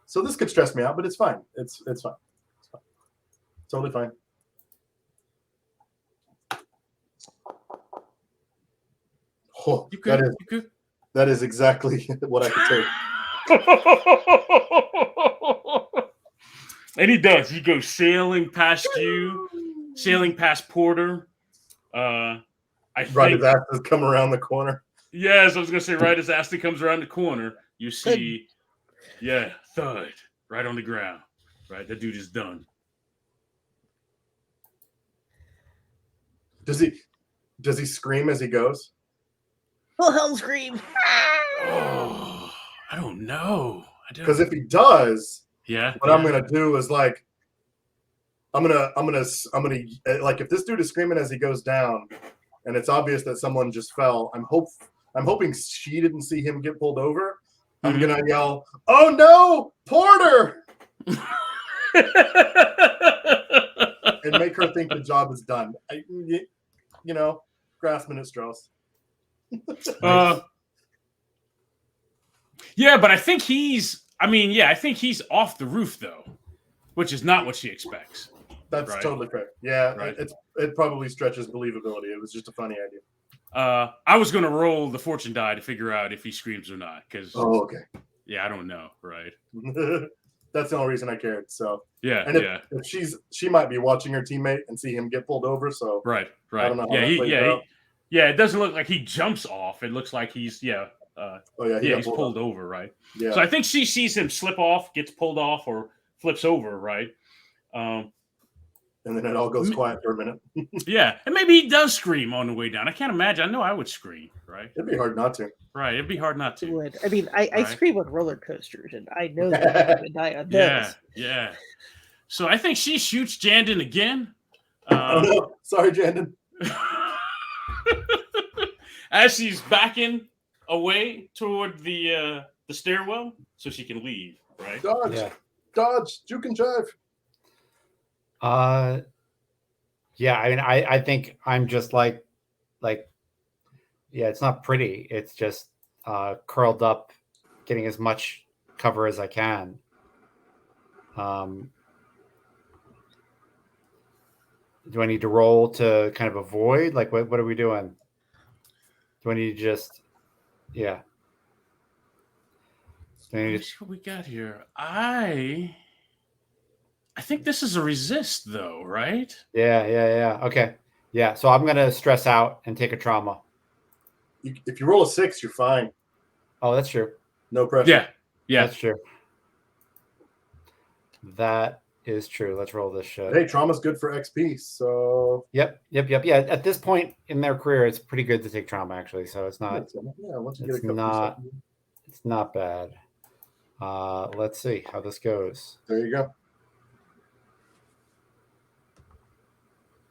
So this could stress me out, but it's fine. It's fine. It's fine. Totally fine. Oh, You good? That is exactly what I could take. And he does. He goes sailing past you, sailing past Porter. Right as Aston come around the corner. Yes, I was going to say right as Aston comes around the corner, you see, thud right on the ground. Right, that dude is done. Does he scream as he goes? Wilhelm scream. Oh, I don't know. Because if he does, what I'm gonna do is like, I'm gonna like, if this dude is screaming as he goes down, and it's obvious that someone just fell, I'm hoping she didn't see him get pulled over. I'm gonna yell, "Oh no, Porter!" and make her think the job is done. Grasping at straws. Yeah, but I think he's off the roof though, which is not what she expects. That's right? Totally fair. Yeah, right. It probably stretches believability. It was just a funny idea. I was going to roll the fortune die to figure out if he screams or not. Okay. Yeah, I don't know, right? That's the only reason I cared. So yeah, and if she might be watching her teammate and see him get pulled over. So right. I don't know how it doesn't look like he jumps off. It looks like he's he's pulled over, right? Yeah. So I think she sees him slip off, gets pulled off, or flips over, right? And then it all goes quiet for a minute. Yeah, and maybe he does scream on the way down. I can't imagine. I know I would scream, right? It'd be hard not to. Right, it'd be hard not to. It would. I mean, I scream on roller coasters, and I know that I'm going to die on those. Yeah. So I think she shoots Jandon again. Oh, no. Sorry, Jandon. As she's backing away toward the the stairwell so she can leave, right? Dodge, juke and jive. Yeah, I mean, I think I'm just like, yeah, it's not pretty. It's just curled up, getting as much cover as I can. Do I need to roll to kind of avoid? Like, what are we doing? Do I need to just, yeah. Let me see what we got here. I think this is a resist, though, right? Yeah. Okay. Yeah. So I'm gonna stress out and take a trauma. If you roll a 6, you're fine. Oh, that's true. No pressure. Yeah. That's true. That is true. Let's roll this shit. Hey, trauma's good for XP, so. Yep. Yeah. At this point in their career, it's pretty good to take trauma, actually. So it's not. Yeah, once you get It's a couple not. seconds. It's not bad. Let's see how this goes. There you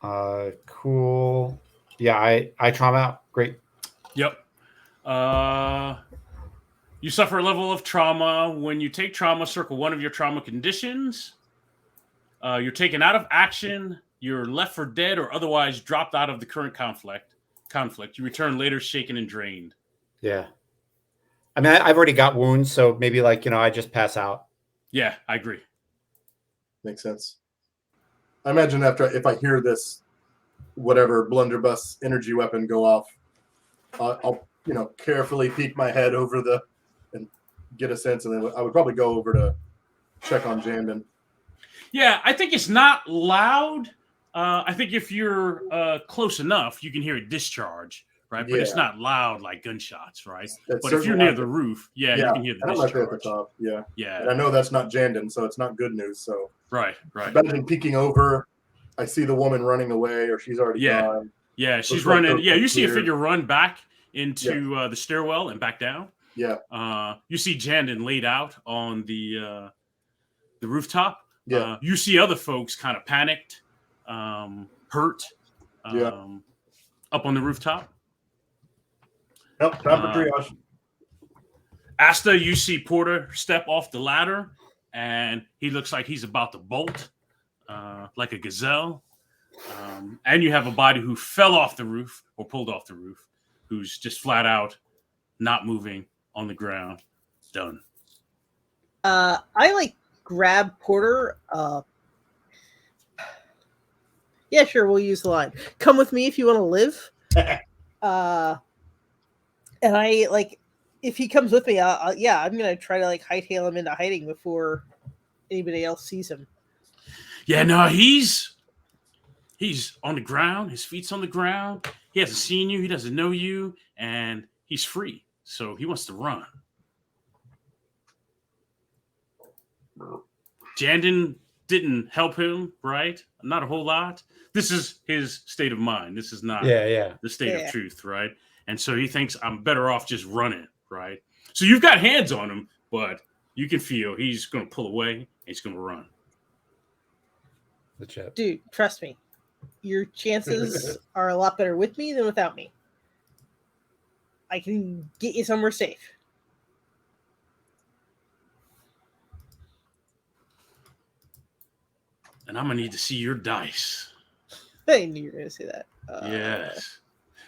go. Cool. Yeah, I trauma out. Great. Yep. You suffer a level of trauma. When you take trauma, circle one of your trauma conditions. You're taken out of action. You're left for dead or otherwise dropped out of the current conflict. You return later shaken and drained. Yeah. I mean, I've already got wounds, so maybe I just pass out. Yeah, I agree. Makes sense. I imagine if I hear this, whatever blunderbuss energy weapon go off, I'll carefully peek my head over and get a sense, and then I would probably go over to check on Jandon. Yeah, I think it's not loud. I think if you're close enough, you can hear it discharge, right? But it's not loud like gunshots, right? But if you're near the roof, you can hear the discharge. I'm at the top. Yeah. And I Yeah. know that's not Jandon, so it's not good news. So Right. Imagine peeking over, I see the woman running away, or she's already gone. Yeah, she's Looks running. like Yeah, you see a clear. figure run back into the stairwell and back down. Yeah. You see Jandon laid out on the rooftop. Yeah. You see other folks kind of panicked, hurt, up on the rooftop. Nope, time for triage. Asta, you see Porter step off the ladder, and he looks like he's about to bolt, like a gazelle. And you have a body who fell off the roof or pulled off the roof, who's just flat out not moving on the ground. Done. I grab Porter. Yeah, sure, we'll use the line. Come with me if you want to live. And I if he comes with me, I'm gonna try to hightail him into hiding before anybody else sees him. Yeah, no, he's on the ground. His feet's on the ground. He hasn't seen you. He doesn't know you, and he's free. So he wants to run. Jandon didn't help him, right? Not a whole lot. This is his state of mind. This is not the state of truth, right? And so he thinks I'm better off just running, right? So you've got hands on him, but you can feel he's going to pull away and he's going to run. Dude, trust me. Your chances are a lot better with me than without me. I can get you somewhere safe. And I'm going to need to see your dice. I knew you were going to say that. Yes.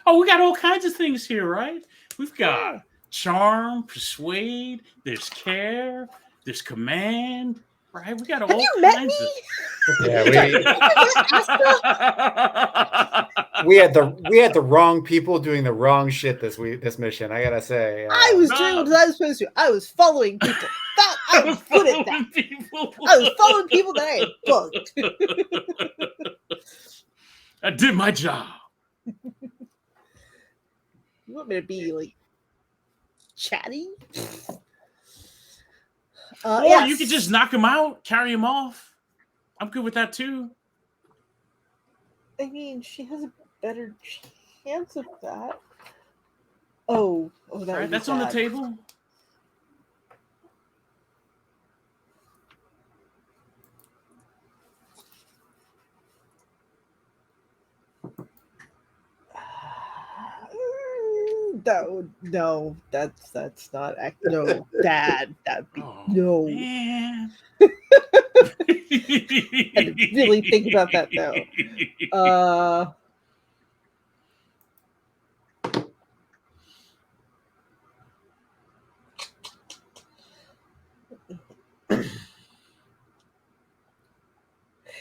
Oh, we got all kinds of things here, right? We've got charm, persuade, there's care, there's command, right? We got all kinds you met me? We had the wrong people doing the wrong shit this mission. I gotta say, I was doing what I was supposed to. I was following people. I was good at that. I was following people that I had bugged. I did my job. You want me to be chatty? Or yes. you could just knock him out, carry him off. I'm good with that too. I mean, she has a better chance of that. Oh, that right, that's on the table. No, that's not no, Dad. That'd be no. Man. Had to really think about that though.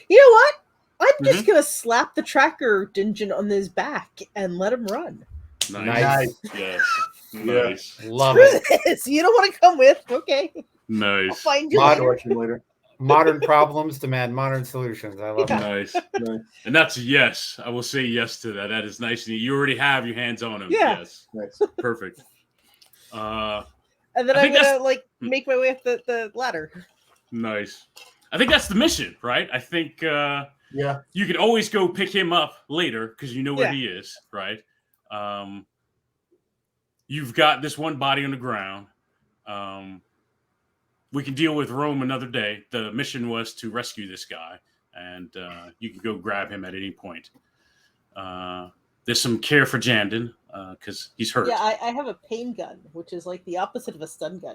You know what? I'm just gonna slap the tracker engine on his back and let him run. Nice. Yes. Nice. Love it. This. You don't want to come with? Okay. Nice. I'll find you later. later. Modern problems demand modern solutions. I love it. Nice. And that's a yes. I will say yes to that. That is nice. You already have your hands on him. Yeah. Yes. Nice. Perfect. And then I'm gonna make my way up the ladder. Nice. I think that's the mission, right? I think you can always go pick him up later because you know where he is, right? You've got this one body on the ground. We can deal with Rome another day. The mission was to rescue this guy, and you can go grab him at any point. There's some care for Jandon because he's hurt. Yeah, I have a pain gun, which is like the opposite of a stun gun.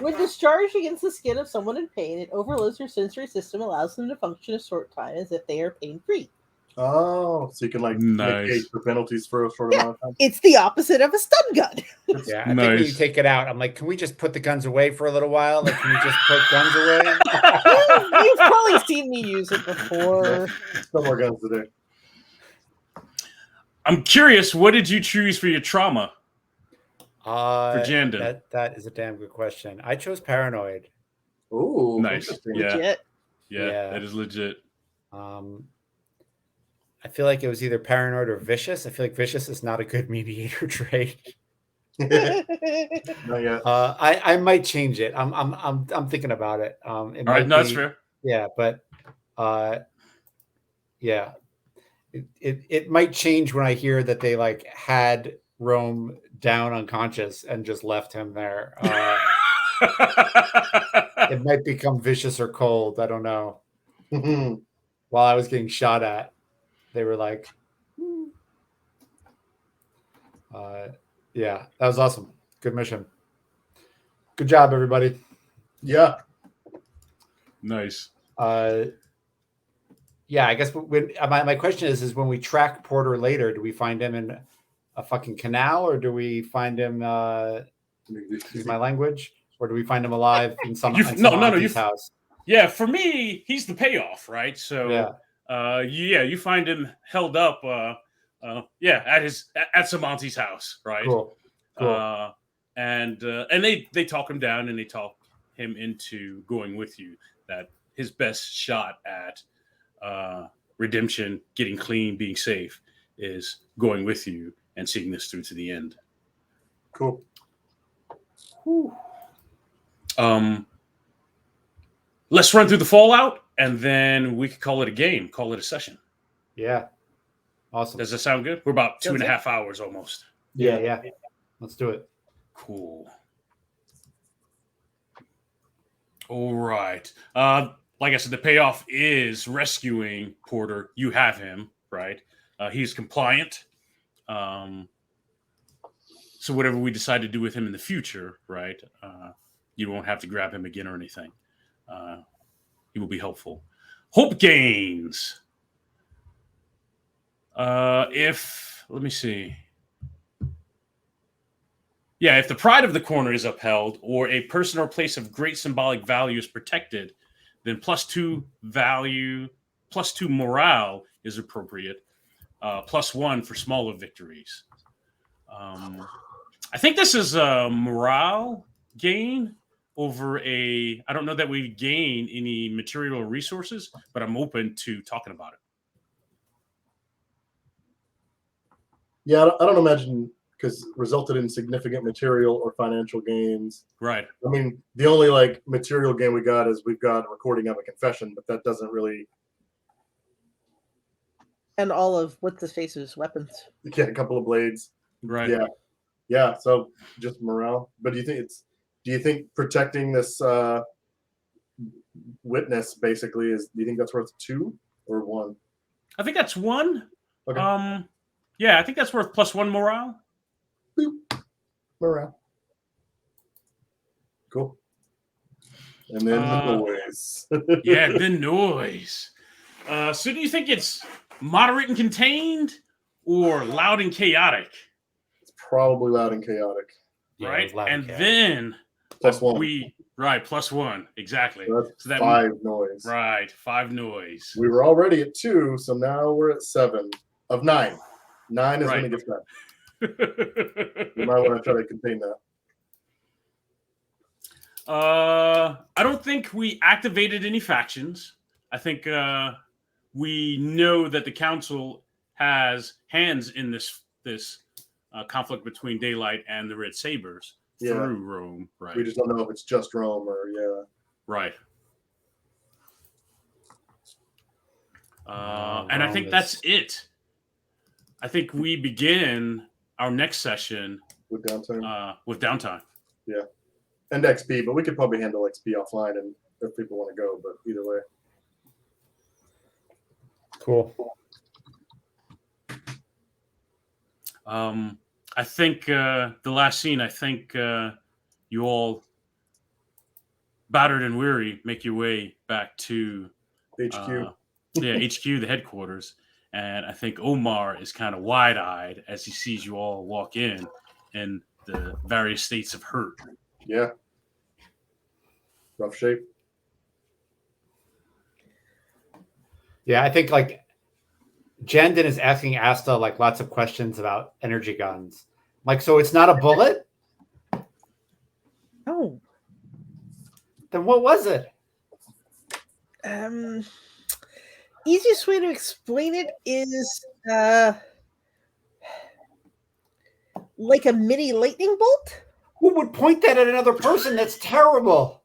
When discharged against the skin of someone in pain, it overloads their sensory system, allows them to function a short time as if they are pain-free. Oh, so you can negate the penalties for a short amount of time. It's the opposite of a stun gun. Yeah, I think when you take it out, I'm like, can we just put the guns away for a little while? Like, can we just put guns away? You've probably seen me use it before. No more guns today. I'm curious, what did you choose for your trauma? For Jandon. That is a damn good question. I chose paranoid. Ooh, nice. Yeah. Legit. Yeah, that is legit. I feel like it was either paranoid or vicious. I feel like vicious is not a good mediator trait. Not yet. I might change it. I'm thinking about it. All right, no, that's fair. Yeah, but yeah, it might change when I hear that they had Rome down unconscious and just left him there. It might become vicious or cold. I don't know. While I was getting shot at, they were like, yeah, that was awesome. Good mission. Good job, everybody. Yeah. Nice. Yeah, I guess when my question is when we track Porter later, do we find him in a fucking canal, or do we find him use my language, or do we find him alive in some auntie's house? Yeah, for me, he's the payoff, right? So you find him held up at some auntie's house, right? Cool. And they talk him down and they talk him into going with you. That his best shot at redemption, getting clean, being safe is going with you and seeing this through to the end. Cool. Whew. Let's run through the fallout and then we could call it a game, call it a session. Yeah. Awesome. Does that sound good? We're about 2.5 hours almost. Yeah. Let's do it. Cool. All right. Like I said, the payoff is rescuing Porter. You have him, right? He's compliant. So whatever we decide to do with him in the future, right? You won't have to grab him again or anything. He will be helpful. Hope gains. Let me see. Yeah, if the pride of the corner is upheld or a person or place of great symbolic value is protected, then +2 value, +2 morale is appropriate. +1 for smaller victories. I think this is a morale gain over I don't know that we gain any material or resources, but I'm open to talking about it. Yeah, I don't imagine, because resulted in significant material or financial gains. Right. I mean, the only material gain we got is we've got a recording of a confession, but that doesn't really. And all of what's his face's weapons. Yeah, a couple of blades. Right. Yeah. So just morale. But do you think protecting this witness basically do you think that's worth 2 or 1? I think that's 1. Okay. Yeah, I think that's worth +1 morale. Boop. Morale. Cool. And then the noise. Yeah, the noise. So do you think it's moderate and contained or loud and chaotic? It's probably loud and chaotic. Right? Yeah, and then +1. Right, +1. Exactly. So that 5 noise. Right, 5 noise. We were already at 2, so now we're at 7 of 9. 9 is when it gets bad. You might want to try to contain that. I don't think we activated any factions. I think we know that the council has hands in this conflict between Daylight and the Red Sabers through Rome. Right. We just don't know if it's just Rome or Right. And I think that's it. I think we begin our next session with downtime. Yeah. And XP, but we could probably handle XP offline and if people want to go, but either way. Cool. I think the last scene, I think you all, battered and weary, make your way back to HQ. HQ, the headquarters. And I think Omar is kind of wide-eyed as he sees you all walk in the various states of hurt. Yeah. Rough shape. Yeah, I think like Jandon is asking Asta like lots of questions about energy guns. Like, so it's not a bullet? No. Then what was it? Easiest way to explain it is like a mini lightning bolt. Who would point that at another person? That's terrible.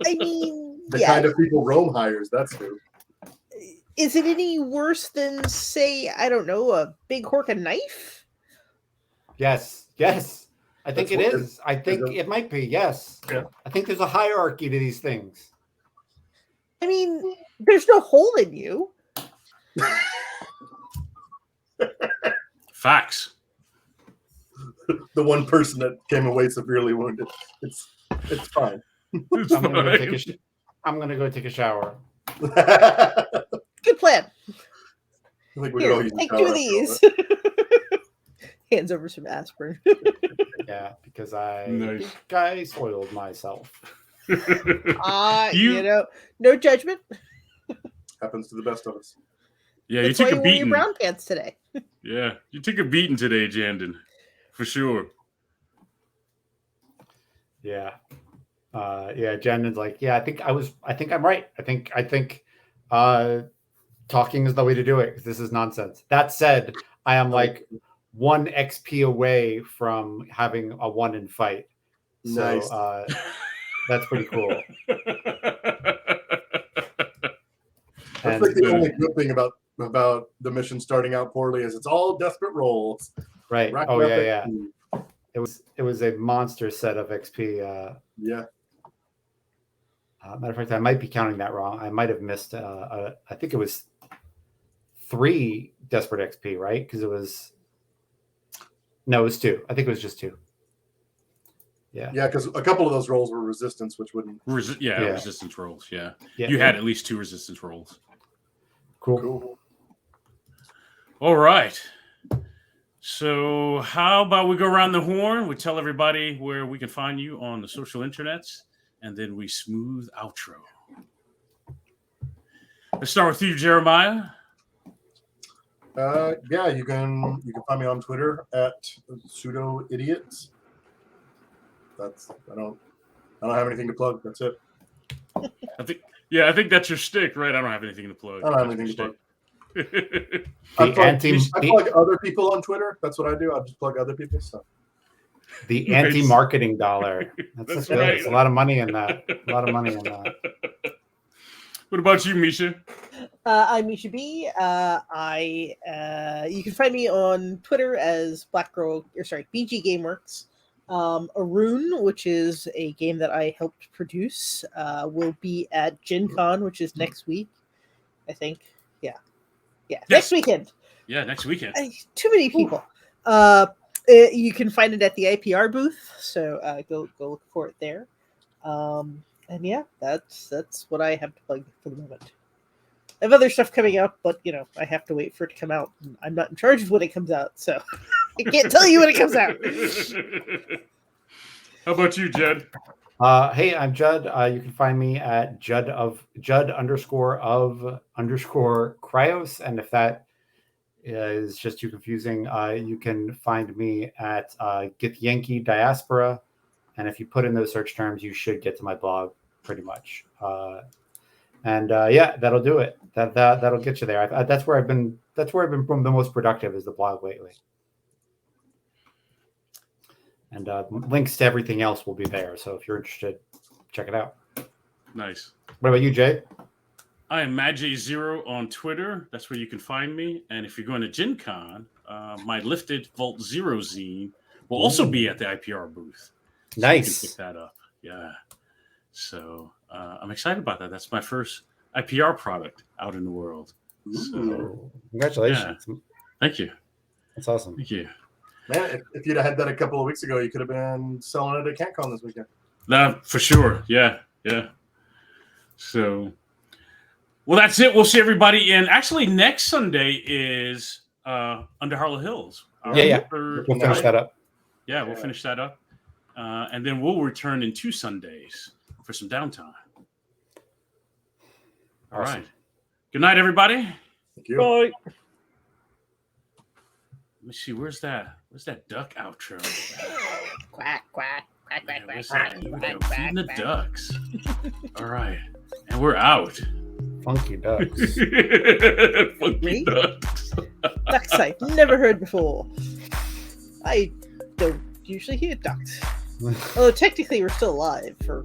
I mean, the kind of people Rome hires, that's who. Is it any worse than, say, I don't know, a big Horka knife? Yes. I think it is. I think it might be, yes. Yeah. I think there's a hierarchy to these things. I mean, there's no hole in you. Facts. The one person that came away severely wounded. It's fine. I'm gonna go take a shower. Good plan. I think Here, take 2 of these. Hands over some aspirin. Yeah, because I soiled myself. You know, no judgment. Happens to the best of us. Yeah, That's you took why a wore your beating. brown pants today. Yeah, you took a beating today, Jandon, for sure. Yeah. Jandon's like, yeah, I think I'm right. I think talking is the way to do it because this is nonsense. That said, I am like 1 XP away from having a 1 in fight. Nice. So that's pretty cool. That's like the only good thing about the mission starting out poorly is it's all desperate rolls. Right. Yeah. It was a monster set of XP. Yeah. Matter of fact, I might be counting that wrong. I might have missed. I think it was 3 desperate XP, right? Because it was 2. I think it was just 2. Yeah. Yeah, because a couple of those rolls were resistance, which wouldn't. Resistance rolls. Yeah. You had at least 2 resistance rolls. Cool. All right. So how about we go around the horn? We tell everybody where we can find you on the social internets, and then we smooth outro. Let's start with you, Jeremiah. Yeah, you can find me on Twitter at pseudo idiots. I don't have anything to plug. That's it. I think that's your stick, right? I don't have anything to plug. I don't have anything to plug. I plug other people on Twitter. That's what I do. I just plug other people's stuff. The anti-marketing dollar. That's right. There's a lot of money in that. What about you, Misha? I'm Misha B. You can find me on Twitter as BG Gameworks. Arun, which is a game that I helped produce, will be at Gen Con, which is next week, I think. Yeah. Next weekend. Yeah, next weekend. Too many people. You can find it at the IPR booth, so go look for it there. And yeah, that's what I have to plug for the moment. I have other stuff coming out, but I have to wait for it to come out. I'm not in charge of when it comes out, so I can't tell you when it comes out. How about you, Jed? Hey, I'm Judd. You can find me at Judd _of_ Cryos, and if that is just too confusing, you can find me at Get Yankee Diaspora, and if you put in those search terms, you should get to my blog pretty much. And yeah, that'll do it. That'll get you there. That's where I've been the most productive, is the blog lately. And links to everything else will be there. So if you're interested, check it out. Nice. What about you, Jay? I am MadJ0 on Twitter. That's where you can find me. And if you're going to Gen Con, my Lifted Vault Zero zine will also be at the IPR booth. So Nice. you can pick that up. Yeah. So I'm excited about that. That's my first IPR product out in the world. So, congratulations. Yeah. Thank you. That's awesome. Thank you. Man, if you'd have had that a couple of weeks ago, you could have been selling it at CanCon this weekend. For sure. Yeah. So, well, that's it. We'll see everybody in. Actually, next Sunday is Under Harlow Hills. Yeah. We'll finish that up. Yeah, we'll finish that up. And then we'll return in 2 Sundays for some downtime. All right. Good night, everybody. Thank you. Bye. Let me see. Where's that duck outro? Quack, quack, quack, quack, quack, Where's quack, that? Here we quack, go. quack, Feeding the quack. ducks. All right. And we're out. Funky ducks. Funky ducks. Ducks I've never heard before. I don't usually hear ducks. Although technically we're still alive for,